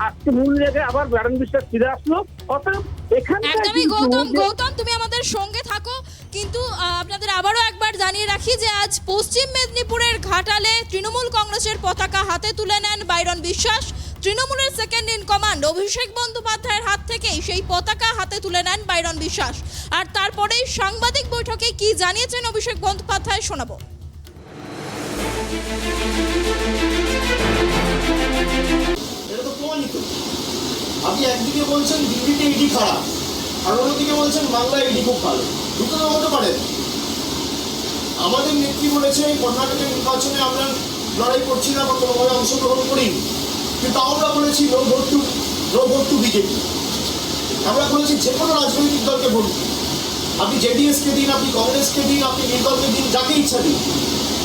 আজকে মূল জায়গায় আবার বাইরন বিশ্বাস ফিরে আসলো। অর্থাৎ
একদমই গৌতম, তুমি আমাদের সঙ্গে থাকো। কিন্তু আপনাদের আবারও একবার জানিয়ে রাখি যে আজ পশ্চিম মেদিনীপুরের ঘাটালে তৃণমূল কংগ্রেসের পতাকা হাতে তুলে নেন বাইরন বিশ্বাস। তৃণমূলের সেকেন্ড ইন কমান্ড অভিষেক বন্দ্যোপাধ্যায়ের হাত থেকেই সেই পতাকা হাতে তুলে নেন বাইরন বিশ্বাস। আর তারপরেই সাংবাদিক বৈঠকে কি জানিয়েছেন অভিষেক বন্দ্যোপাধ্যায় শোনাবো।
এটা তো প্রমাণিত। আপনি একদিকে বলছেন দিল্লিতে ইডি খারাপ, আর অন্যদিকে বলছেন বাংলায় ইডি খুব ভালো। দুটো তো হতে পারে। আমাদের নেত্রী বলেছে কর্ণাটকের নির্বাচনে আমরা লড়াই করছি না বা কোনোভাবে অংশগ্রহণ করিনি, কিন্তু আমরা বলেছি নো ভোট টু বিজেপি। আমরা বলেছি যে কোনো রাজনৈতিক দলকে ভোট দিন, আপনি জেডিএসকে দিন, আপনি কংগ্রেসকে দিন, আপনি নির্দলকে দিন, যাকে ইচ্ছা দিন।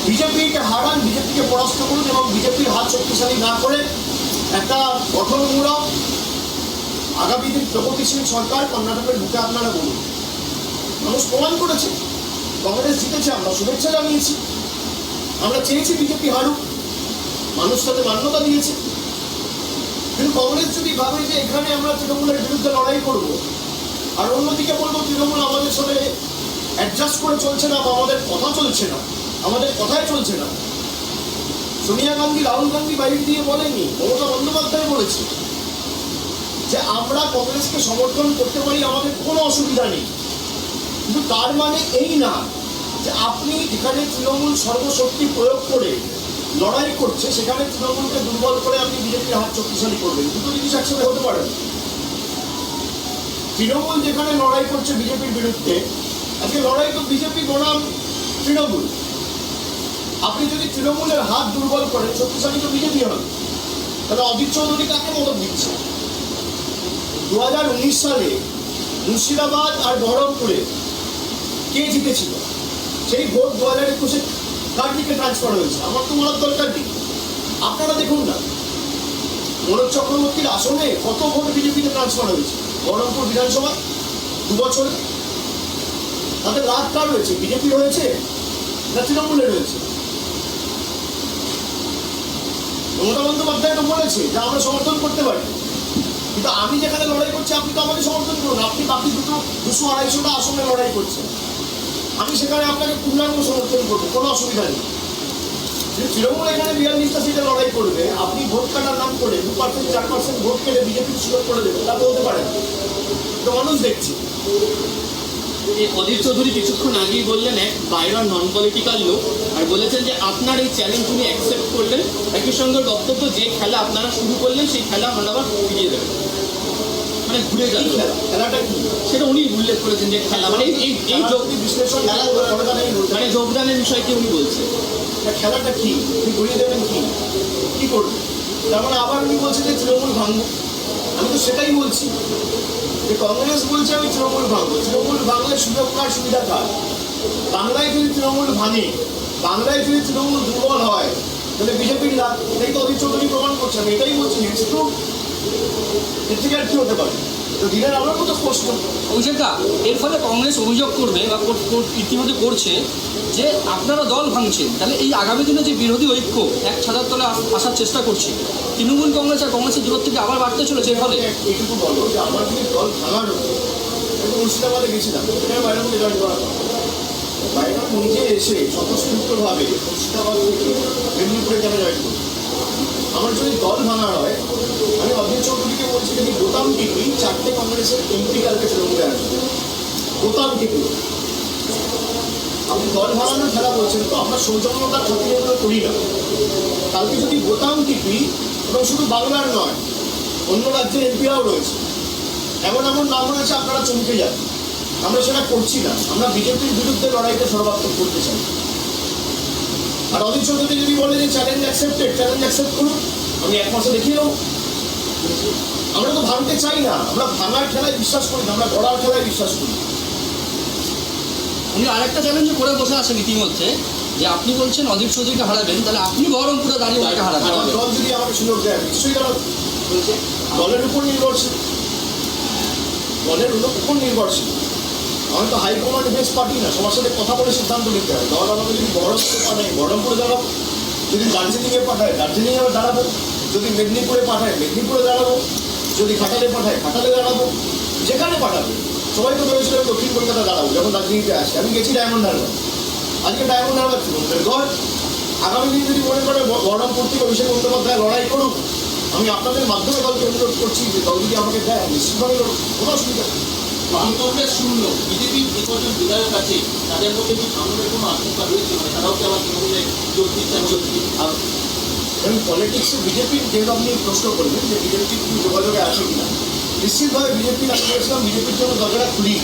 বিজেপিকে হারান, বিজেপিকে পরাস্ত করুন এবং বিজেপির হাত শক্তিশালী না করে একটা গঠনমূলক আগামী দিন প্রগতিশীল সরকার কর্ণাটকের বুকে আপনারা বলুন। মানুষ প্রমাণ করেছে, কংগ্রেস জিতেছে, আমরা শুভেচ্ছা জানিয়েছি। আমরা চেয়েছি বিজেপি হারুক, মানুষ তাতে মান্যতা দিয়েছে। কিন্তু কংগ্রেস যদি ভাবে যে এখানে আমরা তৃণমূলের বিরুদ্ধে লড়াই করব, আর অন্যদিকে বলবো তৃণমূল আমাদের সাথে অ্যাডজাস্ট করে চলছে না বা আমাদের কথা চলছে না, আমাদের কথাই চলছে না। সোনিয়া গান্ধী, রাহুল গান্ধী বাইরে দিয়ে বলেনি, মমতা বন্দ্যোপাধ্যায় বলেছে যে আমরা কংগ্রেসকে সমর্থন করতে পারি, আমাদের কোনো অসুবিধা নেই। কিন্তু তার মানে এই না যে আপনি যেখানে তৃণমূল সর্বশক্তি প্রয়োগ করে লড়াই করছে সেখানে তৃণমূলকে দুর্বল করে আপনি বিজেপির হাত শক্তিশালী করবেন। দুটো জিনিস একসাথে হতে পারে। তৃণমূল যেখানে লড়াই করছে বিজেপির বিরুদ্ধে, আজকে লড়াই তো বিজেপি বনাম তৃণমূল। আপনি যদি তৃণমূলের হাত দুর্বল করেন, শক্তিশালী তো বিজেপি হবে। তাহলে অজিত চৌধুরী কাকে মদত দিচ্ছে? 2019 সালে মুর্শিদাবাদ আর বহরমপুরে কে জিতেছিল? সেই ভোট 2021-এ কার দিকে ট্রান্সফার হয়েছে? আমার তো বলার দরকার নেই, আপনারা দেখুন না। মনোজ চক্রবর্তীর আসনে কত ভোট বিজেপিতে ট্রান্সফার হয়েছে? বহরমপুর বিধানসভা 2 বছরে তাদের লাভ কার রয়েছে? বিজেপি রয়েছে না তৃণমূলের রয়েছে? মমতা বন্দ্যোপাধ্যায় তো বলেছে যে আমরা সমর্থন করতে পারি, কিন্তু আমি যেখানে লড়াই করছি আপনি তো আমাকে সমর্থন করুন। আপনি বাকি 200-250টা আসনে লড়াই করছেন, আমি সেখানে আপনাকে পূর্ণাঙ্গ সমর্থন করবো, কোনো অসুবিধা নেই। তৃণমূল এখানে 42টা সিটে লড়াই করবে, আপনি ভোট কাটার নাম করে 2%-4% ভোট কেটে বিজেপির সুযোগ করে দেবেন, তা বলতে পারেন। তো মানুষ দেখছি।
অধীর চৌধুরী কিছুক্ষণ আগেই বললেন এক বাইরের নন পলিটিক্যাল লোক, আর বলেছেন যে আপনার এই চ্যালেঞ্জ উনি অ্যাকসেপ্ট করলেন। একই সঙ্গে বক্তব্য, যে খেলা আপনারা শুরু করলেন সেই খেলা আমরা আবার ফিরিয়ে দেবেন, মানে ঘুরে গেল
খেলাটা কি
সেটা উনি উল্লেখ করেছেন যে খেলা মানে এই
বিশ্লেষণ
মানে যোগদানের বিষয়টি উনি বলছেন।
খেলাটা কি আপনি ঘুরিয়ে দেবেন, কি করবেন? তার মানে আবার উনি বলছেন যে তৃণমূল ভাঙবো। আমি তো সেটাই বলছি যে কংগ্রেস বলছে আমি তৃণমূল ভাঙবো। তৃণমূল ভাঙলে সুযোগ কার, সুবিধা কার? বাংলায় যদি তৃণমূল ভাঙে, বাংলায় যদি তৃণমূল দুর্বল হয়, তাহলে বিজেপির লাভ। এটাই তো অধীর চৌধুরী প্রমাণ করছে। আমি এটাই বলছি, এর থেকে আর কি হতে পারে? তো দিনের আমরা কত স্পষ্ট।
অভিষেকদা, এর ফলে কংগ্রেস অভিযোগ করবে বা ইতিমধ্যে করছে যে আপনারা দল ভাঙছেন, তাহলে এই আগামী দিনে যে বিরোধী ঐক্য এক ছাতার তলে আসার চেষ্টা করছে, তৃণমূল কংগ্রেস আর কংগ্রেসের দূরত্ব থেকে আবার বাড়তে চলেছে। এর ফলে
এইটুকু বলো যে আমার যদি দল ভাঙার হতো, মুর্শিদাবাদে গেছিলাম, সেখানে বাইরনকে জয়েন করা হতো। বাইরন নিজে এসে স্বতঃস্ফূর্তভাবে মুর্শিদাবাদ থেকে মেদিনীপুরে কেন জয়েন করতো? আমার যদি দল ভাঙার হয়, আমি অধীর চৌধুরীকে বলছি যদি বোতাম টিপি 4টে কংগ্রেসের এমপি কালকে তৃণমূলে আসবে, বোতাম টিপি। আপনি দল ভাঙানোর খেলা বলছেন, তো আমরা সৌজন্যতার খাতিরে এগুলো করি না। কালকে যদি বোতাম টিপি, এবং শুধু বাংলার নয় অন্য রাজ্যের এমপিরাও রয়েছে, এমন নাম রয়েছে আপনারা চমকে যান। আমরা সেটা করছি না, আমরা বিজেপির বিরুদ্ধে লড়াইটা সর্বাত্মক করতে চাই। আর অধীর চৌধুরী যদি বলে যে চ্যালেঞ্জ অ্যাকসেপ্টেড, চ্যালেঞ্জ অ্যাকসেপ্ট করুন, আমি 1 মাসে দেখিয়ে দেবো। আমরা তো ভাঙতে চাই না, আমরা ভাঙার খেলায় বিশ্বাস করি না, আমরা গড়ার খেলায় বিশ্বাস করি।
উনি আরেকটা চ্যালেঞ্জ করে বসে আছেন ইতিমধ্যে, যে আপনি বলছেন অধীর চৌধুরীকে হারাবেন, তাহলে আপনি বহরমপুরে দাঁড়িয়ে ওনাকে হারাবেন।
আমার দল যদি আমাকে সুযোগ দেয় নিশ্চয়ই দাঁড়াবো। দলের উপর নির্ভরশীল, দলের উপর নির্ভরশীল। আমি তো হাইকমান্ড বেস পার্টি না, সবার সাথে কথা বলে সিদ্ধান্ত নিতে হয়। দল আমাকে যদি বহরমপুরে পাঠায় বহরমপুরে দাঁড়াবো, যদি দার্জিলিংয়ে পাঠায় দার্জিলিংয়ে দাঁড়াবো, যদি মেদিনীপুরে পাঠায় মেদিনীপুরে দাঁড়াবো, যদি ঘাটালে পাঠায় ঘাটালে দাঁড়াবো, যেখানে পাঠাবে। সবাই তো ভেবেছিল দক্ষিণ কলকাতা দাঁড়াবো যখন দার্জিলিংতে আসে। আমি গেছি ডায়মন্ড হারবার, আজকে ডায়মন্ড হারবার তৃণমূলের গড়। আগামী দিন যদি মনে করে বহরমপুর থেকে অভিষেক বন্দ্যোপাধ্যায় লড়াই করুক, আমি আপনাদের মাধ্যমে দলকে অনুরোধ করছি যে দল যদি আমাকে দেয় নিশ্চিতভাবে কোনো অসুবিধা নেই।
কংগ্রেস শূন্য, বিজেপি যে কজন বিধায়ক আছে তাদের মধ্যে কি ভাঙনের কোনো আশঙ্কা রয়েছে? মানে তারাও কি আবার তৃণমূলে যোগ দিচ্ছেন?
এবং পলিটিক্সে বিজেপির যেহেতু আপনি প্রশ্ন করলেন যে বিজেপির কি যোগাযোগে আছে কিনা, নিশ্চিতভাবে বিজেপির আমি বলেছিলাম বিজেপির জন্য দরজাটা খুলি,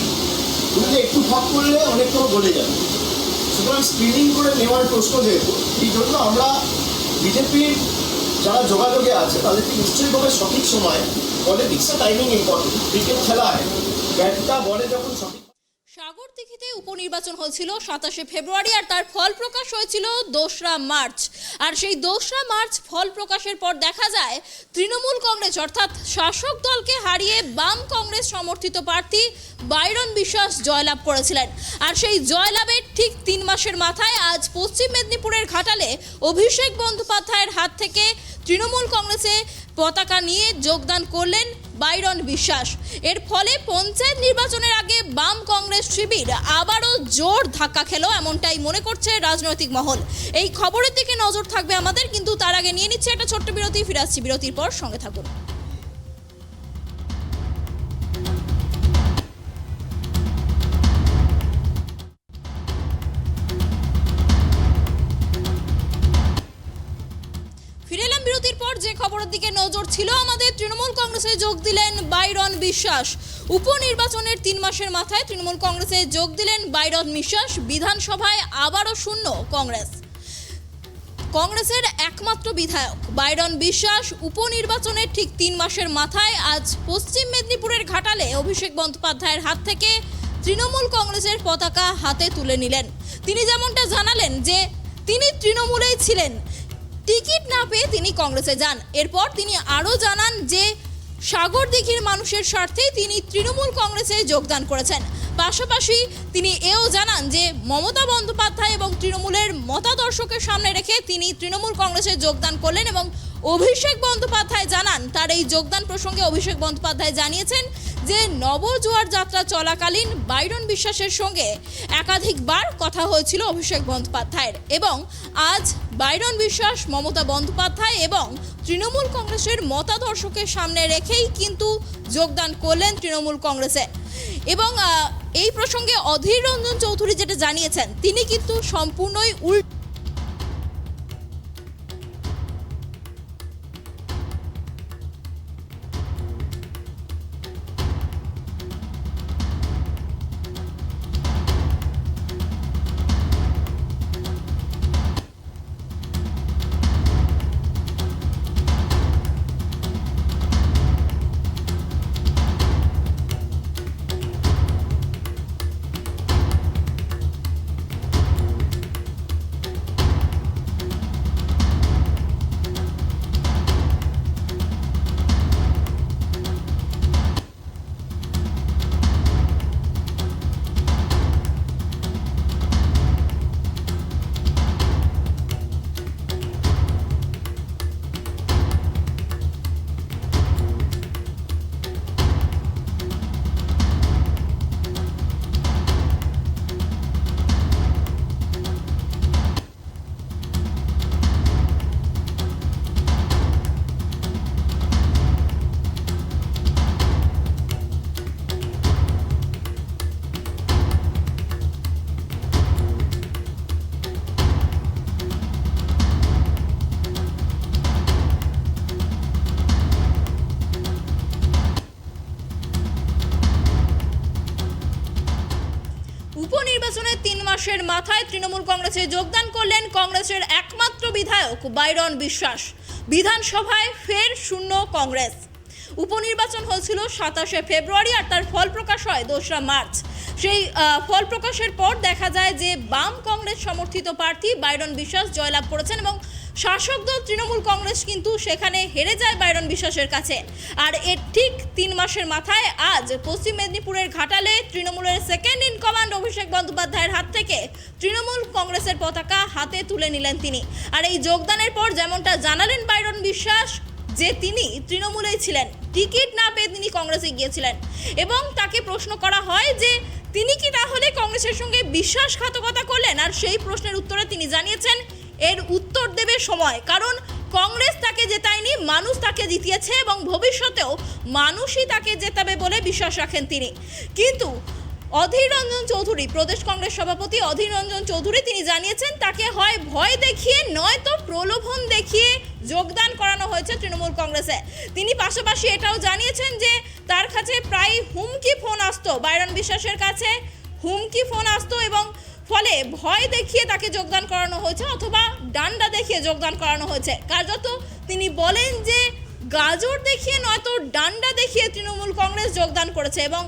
খুললে একটু ফাঁক করলে অনেক কোনো বলে যাবে। সুতরাং স্ক্রিনিং করে নেওয়ার প্রশ্ন যেহেতু, এই জন্য আমরা বিজেপির যারা যোগাযোগে আছে তাদেরকে নিশ্চয়ইভাবে সঠিক সময়, পলিটিক্সে টাইমিং ইম্পর্টেন্ট, ক্রিকেট খেলায় ব্যাটটা বলে যখন সঠিক।
সাগরদিঘিতে উপনির্বাচন হয়েছিল 27শে ফেব্রুয়ারি, আর তার ফল প্রকাশ হয়েছিল 2রা মার্চ। আর সেই 2রা মার্চ ফল প্রকাশের পর দেখা যায় তৃণমূল কংগ্রেস অর্থাৎ শাসক দলকে হারিয়ে বাম কংগ্রেস সমর্থিত প্রার্থী বাইরন বিশ্বাস জয়লাভ করেছিলেন। আর সেই জয়লাভের ঠিক 3 মাসের মাথায় আজ পশ্চিম মেদিনীপুরের ঘাটালে অভিষেক বন্দ্যোপাধ্যায়ের হাত থেকে তৃণমূল কংগ্রেসে পতাকা নিয়ে যোগদান করলেন বাইরন বিশ্বাস। এর ফলে পঞ্চায়েত নির্বাচনের আগে বাম কংগ্রেস শিবির আবারও জোর ধাক্কা খেলো, এমনটাই মনে করছে রাজনৈতিক মহল। এই খবরের দিকে নজর থাকবে আমাদের, কিন্তু তার আগে নিয়ে নিচ্ছে একটা ছোট্ট বিরতি। ফিরে আসছি বিরতির পর, সঙ্গে থাকুন। ফিরে এলাম বিরতির পর। যে খবরের দিকে নজর ছিল আমাদের, তৃণমূল কংগ্রেসে যোগ দিলেন বাইরন বিশ্বাস। উপনির্বাচনের 3 মাসের মাথায় তৃণমূল কংগ্রেসে যোগ দিলেন বাইরন বিশ্বাস। বিধানসভায় আবারও শূন্য কংগ্রেস। কংগ্রেসের একমাত্র বিধায়ক বাইরন বিশ্বাস উপনির্বাচনের ঠিক 3 মাসের মাথায় আজ পশ্চিম মেদিনীপুরের ঘাটালে অভিষেক বন্দ্যোপাধ্যায়ের হাত থেকে তৃণমূল কংগ্রেসের পতাকা হাতে তুলে নিলেন। তিনি যেমনটা জানালেন যে তিনি তৃণমূলেই ছিলেন, টিকিট না পেয়ে তিনি কংগ্রেসে যান। এরপর তিনি আরও জানান যে সাগরদিঘির মানুষের স্বার্থেই তিনি তৃণমূল কংগ্রেসে যোগদান করেছেন। পাশাপাশি তিনি এও জানান যে মমতা বন্দ্যোপাধ্যায় এবং তৃণমূলের মতাদর্শকে সামনে রেখে তিনি তৃণমূল কংগ্রেসে যোগদান করলেন। এবং অভিষেক বন্দ্যোপাধ্যায় জানান, তার এই যোগদান প্রসঙ্গে অভিষেক বন্দ্যোপাধ্যায় জানিয়েছেন যে নবজোয়ার যাত্রা চলাকালীন বাইরন বিশ্বাসের সঙ্গে একাধিকবার কথা হয়েছিল অভিষেক বন্দ্যোপাধ্যায়ের, এবং আজ বাইরন বিশ্বাস মমতা বন্দ্যোপাধ্যায় এবং তৃণমূল কংগ্রেসের মতাদর্শকে সামনে রেখেই কিন্তু যোগদান করলেন তৃণমূল কংগ্রেসে। এবং এই প্রসঙ্গে অধীর রঞ্জন চৌধুরী যেটা জানিয়েছেন, তিনি কিন্তু সম্পূর্ণই উপনির্বাচনের 3 মাসের মাথায় তৃণমূল কংগ্রেসে যোগদান করলেন কংগ্রেসের একমাত্র বিধায়ক বাইরন বিশ্বাস। বিধানসভায় ফের শূন্য কংগ্রেস। উপনির্বাচন হয়েছিল 27শে ফেব্রুয়ারি আর তার ফল প্রকাশ হয় 2রা মার্চ। সেই ফল প্রকাশের পর দেখা যায় যে বাম কংগ্রেস সমর্থিত প্রার্থী বাইরন বিশ্বাস জয়লাভ করেছেন এবং শাসক দল তৃণমূল কংগ্রেস কিন্তু সেখানে হেরে যায় বাইরন বিশ্বাসের কাছে। আর এর ঠিক 3 মাসের মাথায় আজ পশ্চিম মেদিনীপুরের ঘাটালে তৃণমূলের সেকেন্ড ইন কমান্ড অভিষেক বন্দ্যোপাধ্যায়ের হাত থেকে তৃণমূল কংগ্রেসের পতাকা হাতে তুলে নিলেন তিনি। আর এই যোগদানের পর যেমনটা জানালেন বাইরন বিশ্বাস যে তিনি তৃণমূলেই ছিলেন, টিকিট না পেয়ে তিনি কংগ্রেসে গিয়েছিলেন। এবং তাকে প্রশ্ন করা হয় যে তিনি কি তাহলে কংগ্রেসের সঙ্গে বিশ্বাসঘাতকতা করলেন, আর সেই প্রশ্নের উত্তরে তিনি জানিয়েছেন এর উত্তর দেবে সময়, কারণ কংগ্রেস তাকে জেতায়নি, মানুষ তাকে জিতিয়েছে এবং ভবিষ্যতেও মানুষই তাকে জেতাবে বলে বিশ্বাস রাখেন তিনি। কিন্তু অধীর রঞ্জন চৌধুরী, প্রদেশ কংগ্রেস সভাপতি অধীর রঞ্জন চৌধুরী, তিনি জানিয়েছেন তাকে হয় ভয় দেখিয়ে নয়তো প্রলোভন দেখিয়ে যোগদান করানো হয়েছে তৃণমূল কংগ্রেসে। তিনি পাশাপাশি এটাও জানিয়েছেন যে তার কাছে প্রায় হুমকি ফোন আসতো, বাইরন বিশ্বাসের কাছে হুমকি ফোন আসতো এবং ফলে ভয় দেখিয়ে তাকে যোগদান করানো হয়েছে অথবা ডান্ডা দেখিয়ে যোগদান করানো হয়েছে। কার্যত তিনি বলেন যে গাজর দেখিয়ে নয়তো ডান্ডা দেখিয়ে তৃণমূল কংগ্রেস যোগদান করেছে এবং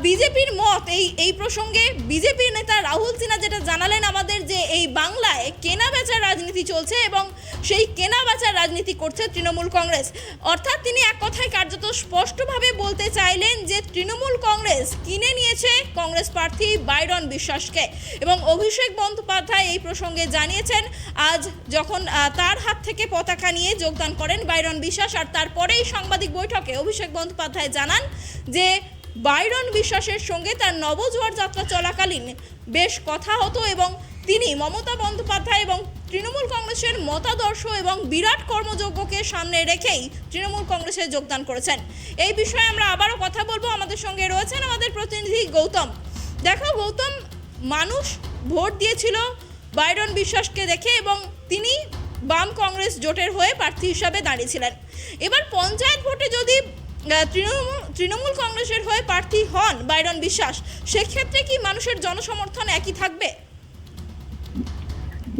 বিজেপির মত এই প্রসঙ্গে বিজেপির নেতা রাহুল সিনহা যেটা জানালেন আমাদের, যে এই বাংলায় কেনা বেচার রাজনীতি চলছে এবং সেই কেনা বেচার রাজনীতি করছে তৃণমূল কংগ্রেস। অর্থাৎ তিনি এক কথায় কার্যত স্পষ্টভাবে বলতে চাইলেন যে তৃণমূল কংগ্রেস কিনে নিয়েছে কংগ্রেস প্রার্থী বাইরন বিশ্বাসকে। এবং অভিষেক বন্দ্যোপাধ্যায় এই প্রসঙ্গে জানিয়েছেন আজ যখন তার হাত থেকে পতাকা নিয়ে যোগদান করেন বাইরন বিশ্বাস, আর তারপরেই সাংবাদিক বৈঠকে অভিষেক বন্দ্যোপাধ্যায় জানান যে বাইরন বিশ্বাসের সঙ্গে তার নবজোয়ার যাত্রা চলাকালীন বেশ কথা হতো এবং তিনি মমতা বন্দ্যোপাধ্যায় এবং তৃণমূল কংগ্রেসের মতাদর্শ এবং বিরাট কর্মযজ্ঞকে সামনে রেখেই তৃণমূল কংগ্রেসে যোগদান করেছেন। এই বিষয়ে আমরা আবারও কথা বলবো। আমাদের সঙ্গে রয়েছেন আমাদের প্রতিনিধি গৌতম। দেখো গৌতম, মানুষ ভোট দিয়েছিল বাইরন বিশ্বাসকে দেখে এবং তিনি বাম কংগ্রেস জোটের হয়ে প্রার্থী হিসাবে দাঁড়িয়েছিলেন। এবার পঞ্চায়েত ভোটে যদি তৃণমূল কংগ্রেসের হয়ে প্রার্থী হন বাইরন বিশ্বাস, সেক্ষেত্রে কি মানুষের জনসমর্থন একই থাকবে?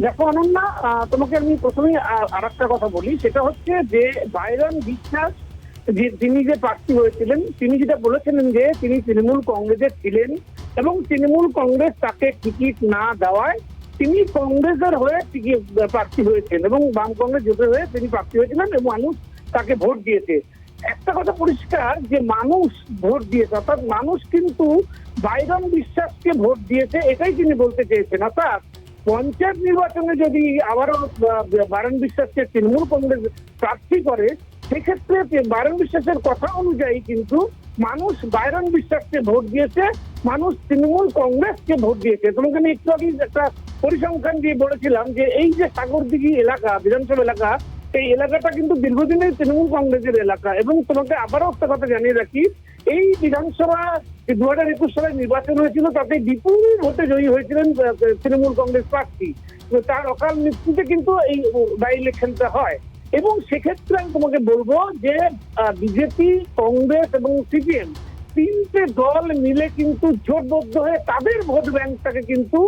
দেখো অনন্যা, তোমাকে আমি প্রথমেই আর একটা কথা বলি, সেটা হচ্ছে যে বাইরন বিশ্বাস তিনি যে প্রার্থী হয়েছিলেন, তিনি যেটা বলেছিলেন যে তিনি তৃণমূল কংগ্রেসের ছিলেন এবং তৃণমূল কংগ্রেস তাকে টিকিট না দেওয়ায় তিনি কংগ্রেসের হয়ে প্রার্থী হয়েছেন এবং বাম কংগ্রেস জোটের হয়ে তিনি প্রার্থী হয়েছিলেন এবং মানুষ তাকে ভোট দিয়েছে। একটা কথা পরিষ্কার যে মানুষ ভোট দিয়েছে, অর্থাৎ মানুষ কিন্তু বাইরন বিশ্বাসকে ভোট দিয়েছে, এটাই তিনি বলতে চেয়েছেন। অর্থাৎ পঞ্চায়েত নির্বাচনে যদি আবারও বাইরন বিশ্বাসকে তৃণমূল কংগ্রেস প্রার্থী করে, সেক্ষেত্রে বাইরন বিশ্বাসের কথা অনুযায়ী কিন্তু মানুষ বাইরন বিশ্বাসকে ভোট দিয়েছে, মানুষ তৃণমূল কংগ্রেসকে ভোট দিয়েছে। তোমাকে আমি একটু আগে একটা পরিসংখ্যান দিয়ে বলেছিলাম যে এই যে সাগরদিঘি এলাকা, বিধানসভা এলাকা, এই এলাকাটা কিন্তু দীর্ঘদিনের তৃণমূল কংগ্রেসের এলাকা। এবং তোমাকে আবারও একটা কথা জানিয়ে রাখি, এই বিধানসভা 2021 সালে নির্বাচন হয়েছিল, তাতে বিপুল ভোটে জয়ী হয়েছিলেন তৃণমূল কংগ্রেস প্রার্থী। তার অকাল মৃত্যুতে কিন্তু এই বাই ইলেকশনটা হয়। এবং সেক্ষেত্রে আমি তোমাকে বলবো যে বিজেপি, কংগ্রেস এবং সিপিএম তিনটে দল মিলে কিন্তু জোটবদ্ধ হয়ে তাদের ভোট ব্যাংকটাকে কিন্তু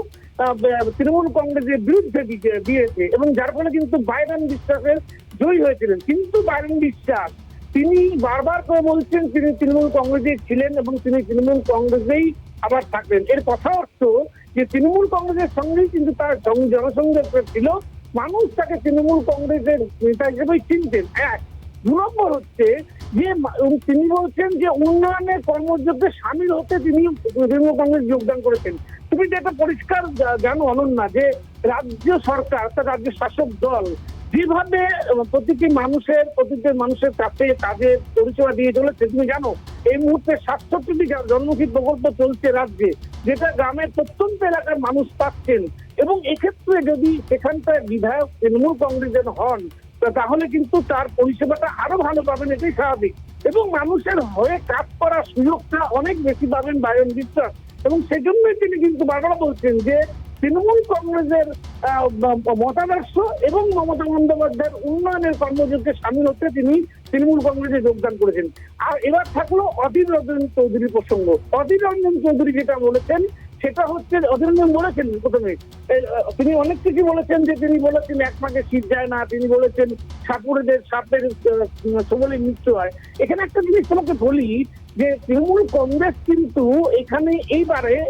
তৃণমূল কংগ্রেসের বিরুদ্ধে দিয়েছে এবং যার ফলে কিন্তু বাইরন বিশ্বাসের জয়ী হয়েছিলেন। কিন্তু বাইরন বিশ্বাস তিনি বারবার করে বলছেন তিনি তৃণমূল কংগ্রেসে ছিলেন এবং তিনি তৃণমূল কংগ্রেসেই আবার থাকবেন। এর কথা অর্থ যে তৃণমূল কংগ্রেসের সঙ্গেই কিন্তু তার জনসংযোগ ছিল, মানুষ তাকে তৃণমূল কংগ্রেসের নেতা হিসেবেই চিনতেন। এক। 2 নম্বর হচ্ছে যে তিনি বলছেন যে উন্নয়নের কর্মযজ্ঞে সামিল হতে তিনি তৃণমূল কংগ্রেস যোগদান করেছেন। তুমি যে একটা পরিষ্কার জানো অনন্যা, যে রাজ্য সরকার অর্থাৎ রাজ্য শাসক দল যেভাবে প্রতিটি মানুষের কাছে কাজের পরিষেবা দিয়ে চলেছে, তুমি জানো এই মুহূর্তে 67টি জনমুখী প্রকল্প চলছে রাজ্যে, যেটা গ্রামের প্রত্যন্ত এলাকার মানুষ পাচ্ছেন। এবং এক্ষেত্রে যদি সেখানটায় বিধায়ক তৃণমূল কংগ্রেসের হন, তাহলে কিন্তু তার পরিষেবাটা আরো ভালো পাবেন, এটাই স্বাভাবিক। এবং মানুষের হয়ে কাজ করার সুযোগটা অনেক বেশি পাবেন বাইরন বিশ্বাস। এবং সেজন্যই তিনি কিন্তু বারবার বলছেন যে তৃণমূল কংগ্রেসের মতাদর্শ এবং মমতা বন্দ্যোপাধ্যায়ের উন্নয়নের কর্মযজ্ঞে সামিল হতে তিনি তৃণমূল কংগ্রেসে যোগদান করেছেন। আর এবার থাকলো অধীর রঞ্জন চৌধুরীর প্রসঙ্গ। অধীর রঞ্জন চৌধুরী যেটা বলেছেন সেটা হচ্ছে, অধীর রঞ্জন বলেছেন প্রথমে তিনি অনেক কিছু বলেছেন, যে তিনি বলেছেন এক মাকে শীত যায় না, তিনি বলেছেন সাপুরেদের সাপের সবলে মৃত্যু হয়। এখানে একটা জিনিস তোমাকে বলি যে তৃণমূল কংগ্রেস কিন্তু এখানে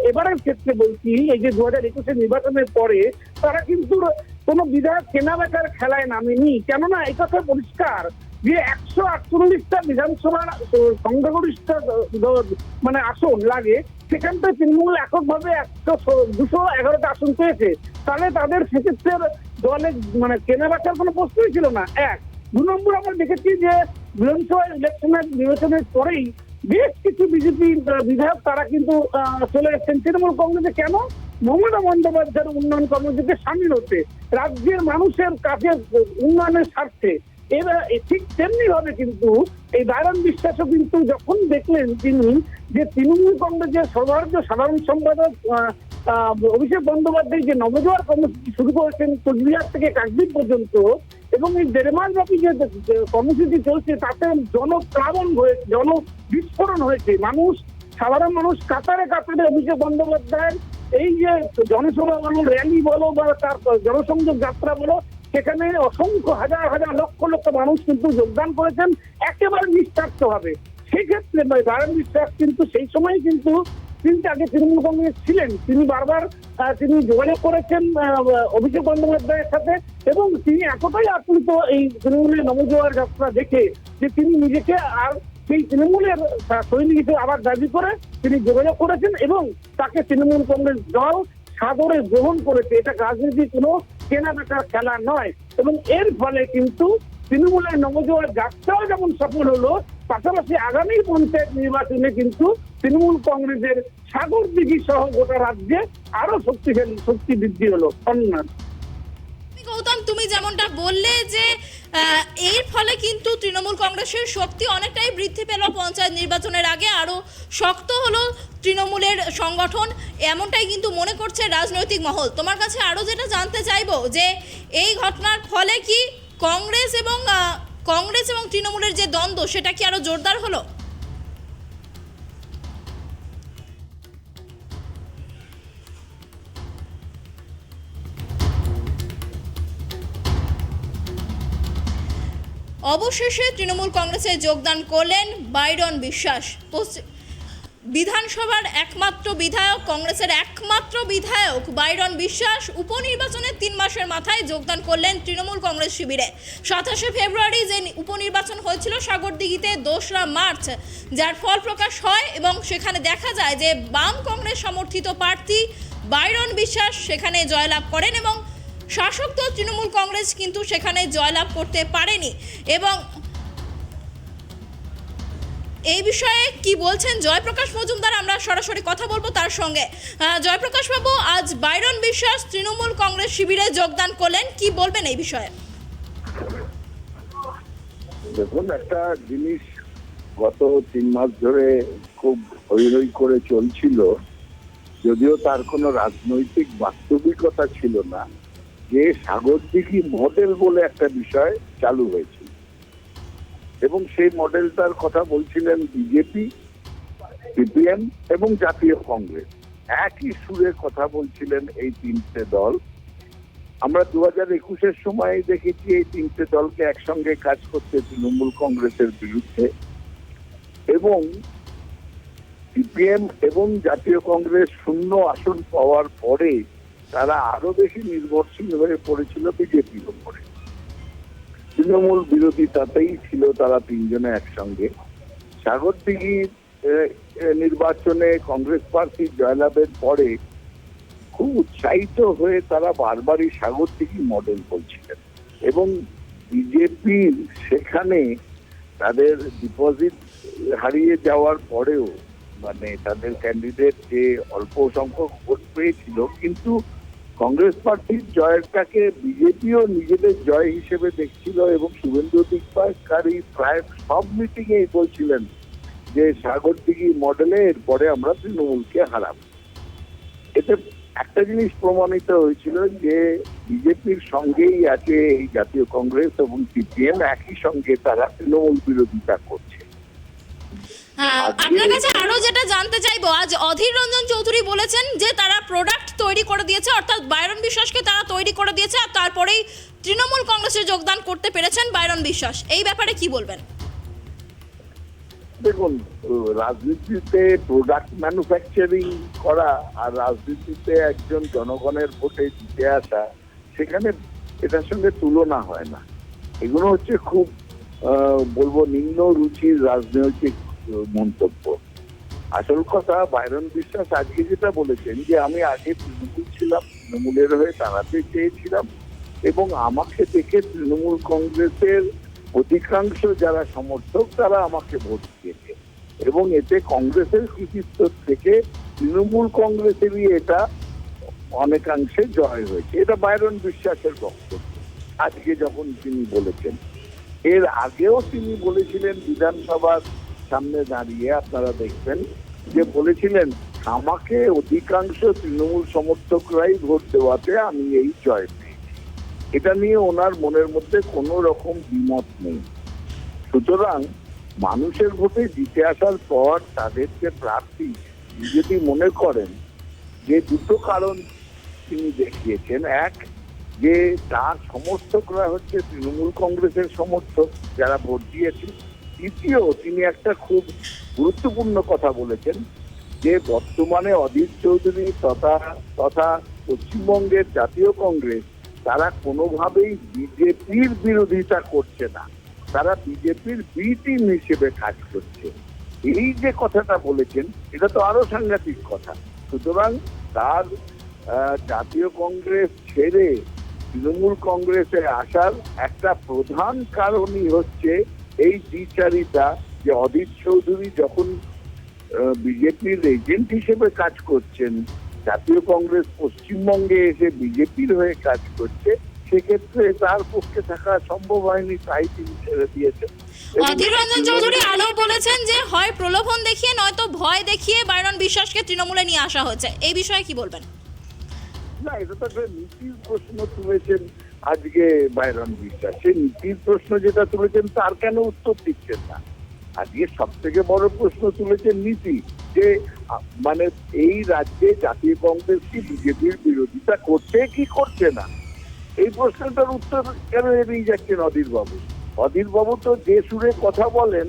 এবারের ক্ষেত্রে বলছি, এই যে 2021 নির্বাচনের পরে তারা কিন্তু কোনো বিধায়ক কেনা বেচার খেলায় নামেনি। কেননা এই কথা পরিষ্কার যে 148টা বিধানসভার সংখ্যাগরিষ্ঠ মানে আসন লাগে, সেখানটায় তৃণমূল এককভাবে 211টা আসন পেয়েছে। তাহলে তাদের সেক্ষেত্রে দলে মানে কেনা বেচার কোনো প্রশ্নই ছিল না। 1। 2 নম্বর আমরা দেখেছি যে বিধানসভা নির্বাচনের পরেই বেশ কিছু বিজেপি বিধায়ক তারা কিন্তু চলে এসেছেন তৃণমূল কংগ্রেসে। কেন? মমতা বন্দ্যোপাধ্যায়ের উন্নয়ন কর্মসূচিতে সামিল হতে, রাজ্যের মানুষের কাছে উন্নয়নের স্বার্থে। এবার ঠিক তেমনি ভাবে কিন্তু এই বাইরন বিশ্বাসও কিন্তু যখন দেখলেন তিনি যে তৃণমূল কংগ্রেসের সর্বভারতীয় সাধারণ সম্পাদক অভিষেক বন্দ্যোপাধ্যায় যে নবজোয়ার কর্মসূচি শুরু করেছেন কোচবিহার থেকে কাকদ্বীপ পর্যন্ত, এবং এই 1.5 মাস ব্যাপী যে কর্মসূচি চলছে তাতে জনপ্লাবন হয়েছে, জনবিস্ফোরণ হয়েছে। সাধারণ মানুষ কাতারে কাতারে অভিষেক বন্দ্যোপাধ্যায়ের এই যে জনসভা বলো, র্যালি বলো বা তার জনসংযোগ যাত্রা বলো, সেখানে অসংখ্য হাজার হাজার লক্ষ লক্ষ মানুষ কিন্তু যোগদান করেছেন একেবারে নিঃস্বার্থভাবে। সেই ক্ষেত্রে বায়রন বিশ্বাস কিন্তু সেই সময় কিন্তু তিনি আগে তৃণমূল কংগ্রেস ছিলেন, তিনি বারবার তিনি যোগাযোগ করেছেন অভিষেক বন্দ্যোপাধ্যায়ের সাথে, এবং তিনি এতটাই আপ্লুত এই তৃণমূলের নবজোয়ার যাত্রা দেখে যে তিনি নিজেকে আর সেই তৃণমূলের সৈনিক হিসেবে আবার দাবি করে তিনি যোগাযোগ করেছেন এবং তাকে তৃণমূল কংগ্রেস দল সাদরে গ্রহণ করেছে। এটা রাজনীতি কোনো কেনা বেচার খেলা নয়, এবং এর ফলে কিন্তু তৃণমূলের নবজোয়ার যাত্রাও যেমন সফল হলো, পাশাপাশি আগামী পঞ্চায়েত নির্বাচনে কিন্তু তৃণমূল কংগ্রেসের সাগর দিঘি সহ গোটা রাজ্যে আরো শক্তি বৃদ্ধি হলো। অন্যান্য
গৌতম, তুমি যেমনটা বললে যে এর ফলে কিন্তু তৃণমূল কংগ্রেসের শক্তি অনেকটাই বৃদ্ধি পেল, পঞ্চায়েত নির্বাচনের আগে আরো শক্ত হলো তৃণমূলের সংগঠন, এমনটাই কিন্তু মনে করছে রাজনৈতিক মহল। তোমার কাছে আরো যেটা জানতে চাইবো যে এই ঘটনার ফলে কি কংগ্রেস এবং তৃণমূলের যে দ্বন্দ্ব সেটা কি আরো জোরদার হলো? অবশেষে তৃণমূল কংগ্রেসে যোগদান করলেন বাইরন বিশ্বাস। বিধানসভার একমাত্র বিধায়ক, কংগ্রেসের একমাত্র বিধায়ক বাইরন বিশ্বাস উপনির্বাচনে 3 মাসের মাথায় যোগদান করলেন তৃণমূল কংগ্রেস শিবিরে। 27শে ফেব্রুয়ারি যে উপনির্বাচন হয়েছিল সাগরদিঘিতে 2রা মার্চ, যার ফল প্রকাশ হয় এবং সেখানে দেখা যায় যে বাম কংগ্রেস সমর্থিত প্রার্থী বাইরন বিশ্বাস সেখানে জয়লাভ করেন এবং শাসক দল তৃণমূল কংগ্রেস কিন্তু সেখানে জয়লাভ করতে পারেনি। এবং এই বিষয়ে কি বলছেন জয়প্রকাশ মজুমদার, আমরা সরাসরি কথা বলবো তার সঙ্গে। জয়প্রকাশ বাবু, আজ বাইরন বিশ্বাস তৃণমূল কংগ্রেস শিবিরে যোগদান করলেন, কি বলবেন এই বিষয়ে?
দেখুন, একটা জিনিস গত 3 মাস ধরে খুব হই হই করে চলছিল, যদিও তার কোনো রাজনৈতিক বাস্তবিকতা ছিল না, যে সাগরদিঘি মডেল বলে একটা বিষয় চালু হয়েছিল এবং সেই মডেলটার কথা বলছিলেন বিজেপি, সিপিএম এবং জাতীয় কংগ্রেস। একই সুরে কথা বলছিলেন এই 3টে দল। আমরা 2021-এর সময় দেখেছি এই 3টে দলকে একসঙ্গে কাজ করতে তৃণমূল কংগ্রেসের বিরুদ্ধে, এবং সিপিএম এবং জাতীয় কংগ্রেস 0 আসন পাওয়ার পরে তারা আরো বেশি নির্ভরশীল হয়ে পড়েছিল বিজেপির উপরে। তৃণমূল বিরোধিতাতেই ছিল তারা 3 জনে একসঙ্গে। সাগরদিঘির নির্বাচনে কংগ্রেস প্রার্থী জয়লাভের পরে খুব উৎসাহিত হয়ে তারা বারবারই সাগরদিঘি মডেল বলছিলেন, এবং বিজেপির সেখানে তাদের ডিপোজিট হারিয়ে যাওয়ার পরেও, মানে তাদের ক্যান্ডিডেট যে অল্প সংখ্যক ভোট পেয়েছিল, কিন্তু কংগ্রেস প্রার্থীর জয়টাকে বিজেপিও নিজেদের জয় হিসেবে দেখছিল এবং শুভেন্দু অধিকারী প্রায় সব মিটিংয়ে বলছিলেন যে সাগরদিঘি মডেলে এরপরে আমরা তৃণমূলকে হারাবো। এতে একটা জিনিস প্রমাণিত হয়েছিল যে বিজেপির সঙ্গেই আছে এই জাতীয় কংগ্রেস এবং সিপিএম, একই সঙ্গে তারা তৃণমূল বিরোধিতা করছে।
আপনার কাছে আরো যেটা জানতে চাইবো, আজ অধীর রঞ্জন চৌধুরী বলেছেন যে তারা প্রোডাক্ট তৈরি করে দিয়েছে, অর্থাৎ বাইরন বিশ্বাসকে তারা তৈরি করে দিয়েছে, আর তারপরেই তৃণমূল কংগ্রেসে যোগদান করতে পেরেছেন বাইরন বিশ্বাস। এই ব্যাপারে কি বলবেন?
দেখুন, রাজনীতিতে প্রোডাক্ট ম্যানুফ্যাকচারিং করা আর রাজনীতিতে একজন জনগণের ভোটে জিতে আসা, সেখানে এটার সঙ্গে তুলনা হয় না। এগুলো হচ্ছে খুব বলবো নিম্ন রুচির রাজনৈতিক মন্তব্য। আসল কথা, বাইরন বিশ্বাস আজকে যেটা বলেছেন যে আমি আগে তৃণমূল ছিলাম, তৃণমূলের হয়ে দাঁড়াতে চেয়েছিলাম এবং আমাকে দেখে তৃণমূল কংগ্রেসের অধিকাংশ যারা সমর্থক তারা আমাকে ভোট দিয়েছে এবং এতে কংগ্রেসের কৃতিত্ব থেকে তৃণমূল কংগ্রেসেরই এটা অনেকাংশে জয় হয়েছে। এটা বাইরন বিশ্বাসের বক্তব্য আজকে যখন তিনি বলেছেন। এর আগেও তিনি বলেছিলেন বিধানসভার সামনে দাঁড়িয়ে, আপনারা দেখবেন যে বলেছিলেন আমাকে অধিকাংশ তৃণমূল সমর্থকরাই ভোট দেওয়াতে আমি এই জয় পেয়েছি। এটা নিয়ে ওনার মনের মধ্যে কোনো রকম দ্বিমত নেই। সুতরাং মানুষের ভোটে জিতে আসার পর তাদের যে প্রার্থী যদি মনে করেন যে 2টো কারণ তিনি দেখিয়েছেন, এক যে তার সমর্থকরা হচ্ছে তৃণমূল কংগ্রেসের সমর্থক যারা ভোট দিয়েছে, দ্বিতীয়, তিনি একটা খুব গুরুত্বপূর্ণ কথা বলেছেন যে বর্তমানে অধীর চৌধুরী তথা পশ্চিমবঙ্গের জাতীয় কংগ্রেস তারা কোনোভাবেই বিজেপির বিরোধিতা করছে না, তারা বিজেপির বি টিম হিসেবে কাজ করছে। এই যে কথাটা বলেছেন এটা তো আরো সাংঘাতিক কথা। সুতরাং তার জাতীয় কংগ্রেস ছেড়ে তৃণমূল কংগ্রেসে আসার একটা প্রধান কারণই হচ্ছে এই দ্বিচারিতা, যে অধীর চৌধুরী যখন বিজেপির এজেন্ট হিসেবে কাজ করছেন, জাতীয় কংগ্রেস পশ্চিমবঙ্গে এসে বিজেপির হয়ে কাজ করছে, সেক্ষেত্রে তার পক্ষে থাকা সম্ভব হয়নি, তাই তিনি ছেড়ে দিয়েছেন।
অধীর রঞ্জন চৌধুরী আরও বলেছেন যে হয় প্রলোভন দেখিয়ে নয়তো ভয় দেখিয়ে বাইরন বিশ্বাসকে তৃণমূলে নিয়ে আসা হয়েছে, এই বিষয়ে কি বলবেন?
না, এটা তো একটা নীতির প্রশ্ন তুলেছেন আজকে বাইরন বিশ্বাস। সেই নীতির প্রশ্ন যেটা তুলেছেন তার কেন উত্তর দিচ্ছেন না? আজকে সব থেকে বড় প্রশ্ন তুলেছেন নীতি, যে মানে এই রাজ্যে জাতীয় কংগ্রেস কি বিজেপির বিরোধিতা করছে কি করছে না, এই প্রশ্নটার উত্তর কেন এড়িয়ে যাচ্ছেন অধীরবাবু? অধীরবাবু তো যে সুরে কথা বলেন,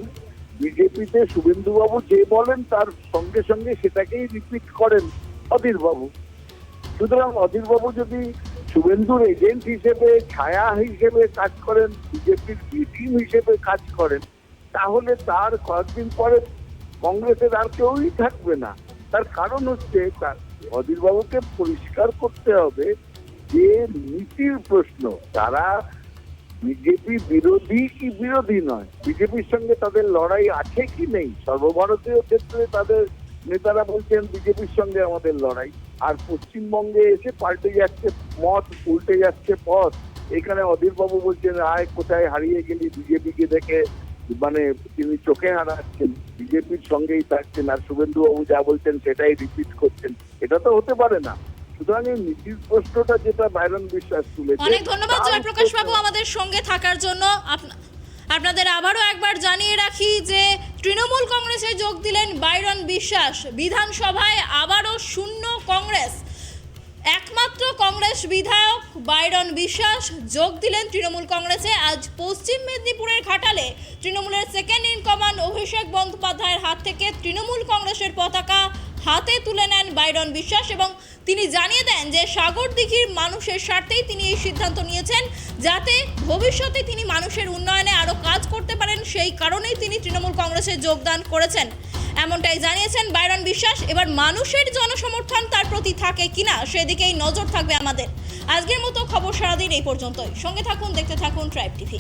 বিজেপিতে শুভেন্দুবাবু যে বলেন তার সঙ্গে সঙ্গে সেটাকেই রিপিট করেন অধীরবাবু। সুতরাং অধীরবাবু যদি শুভেন্দুর এজেন্ট হিসেবে, ছায়া হিসেবে কাজ করেন, বিজেপির বি টিম হিসেবে কাজ করেন, তাহলে তার কয়েকদিন পরে কংগ্রেসের আর কেউই থাকবে না। তার কারণ হচ্ছে অধীরবাবুকে পরিষ্কার করতে হবে যে নীতির প্রশ্ন, তারা বিজেপি বিরোধী কি বিরোধী নয়, বিজেপির সঙ্গে তাদের লড়াই আছে কি নেই। সর্বভারতীয় ক্ষেত্রে তাদের নেতারা বলছেন বিজেপির সঙ্গে আমাদের লড়াই, আর পশ্চিমবঙ্গে এসে পাল্টে যাচ্ছে মত, উল্টে যাচ্ছে পথ। এখানে অধীরবাবু বলছেন আয় কোথায় হারিয়ে গেলি, বিজেপিকে দেখে মানে তিনি চোখে হারাচ্ছেন, বিজেপির সঙ্গেই থাকছেন, আর শুভেন্দুবাবু যা বলছেন সেটাই রিপিট করছেন। এটা তো হতে পারে না। সুতরাং এই নীতির প্রশ্নটা যেটা বাইরন বিশ্বাস তুলেছে।
অনেক ধন্যবাদ জয়প্রকাশ বাবু আমাদের সঙ্গে থাকার জন্য। আপনাদের আবারও একবার জানিয়ে রাখি যে তৃণমূল কংগ্রেসে যোগ দিলেন বাইরন বিশ্বাস। বিধানসভায় আবারও শূন্য কংগ্রেস, একমাত্র কংগ্রেস বিধায়ক বাইরন বিশ্বাস যোগ দিলেন তৃণমূল কংগ্রেসে। আজ পশ্চিম মেদিনীপুরের ঘাটালে তৃণমূলের সেকেন্ড ইন কমান্ড অভিষেক বন্দ্যোপাধ্যায়ের হাত থেকে তৃণমূল কংগ্রেসের পতাকা হাতে তুলে নেন বাইরন বিশ্বাস এবং তিনি জানিয়ে দেন যে সাগরদিঘির মানুষের স্বার্থেই তিনি এই সিদ্ধান্ত নিয়েছেন, যাতে ভবিষ্যতে তিনি মানুষের উন্নয়নে আরও কাজ করতে পারেন, সেই কারণেই তিনি তৃণমূল কংগ্রেসে যোগদান করেছেন, এমনটাই জানিয়েছেন বাইরন বিশ্বাস। এবার মানুষের জনসমর্থন তার প্রতি থাকে কিনা সেদিকেই নজর থাকবে আমাদের। আজকের মতো খবর সারাদিন এই পর্যন্তই। সঙ্গে থাকুন, দেখতে থাকুন ট্রাইব টিভি।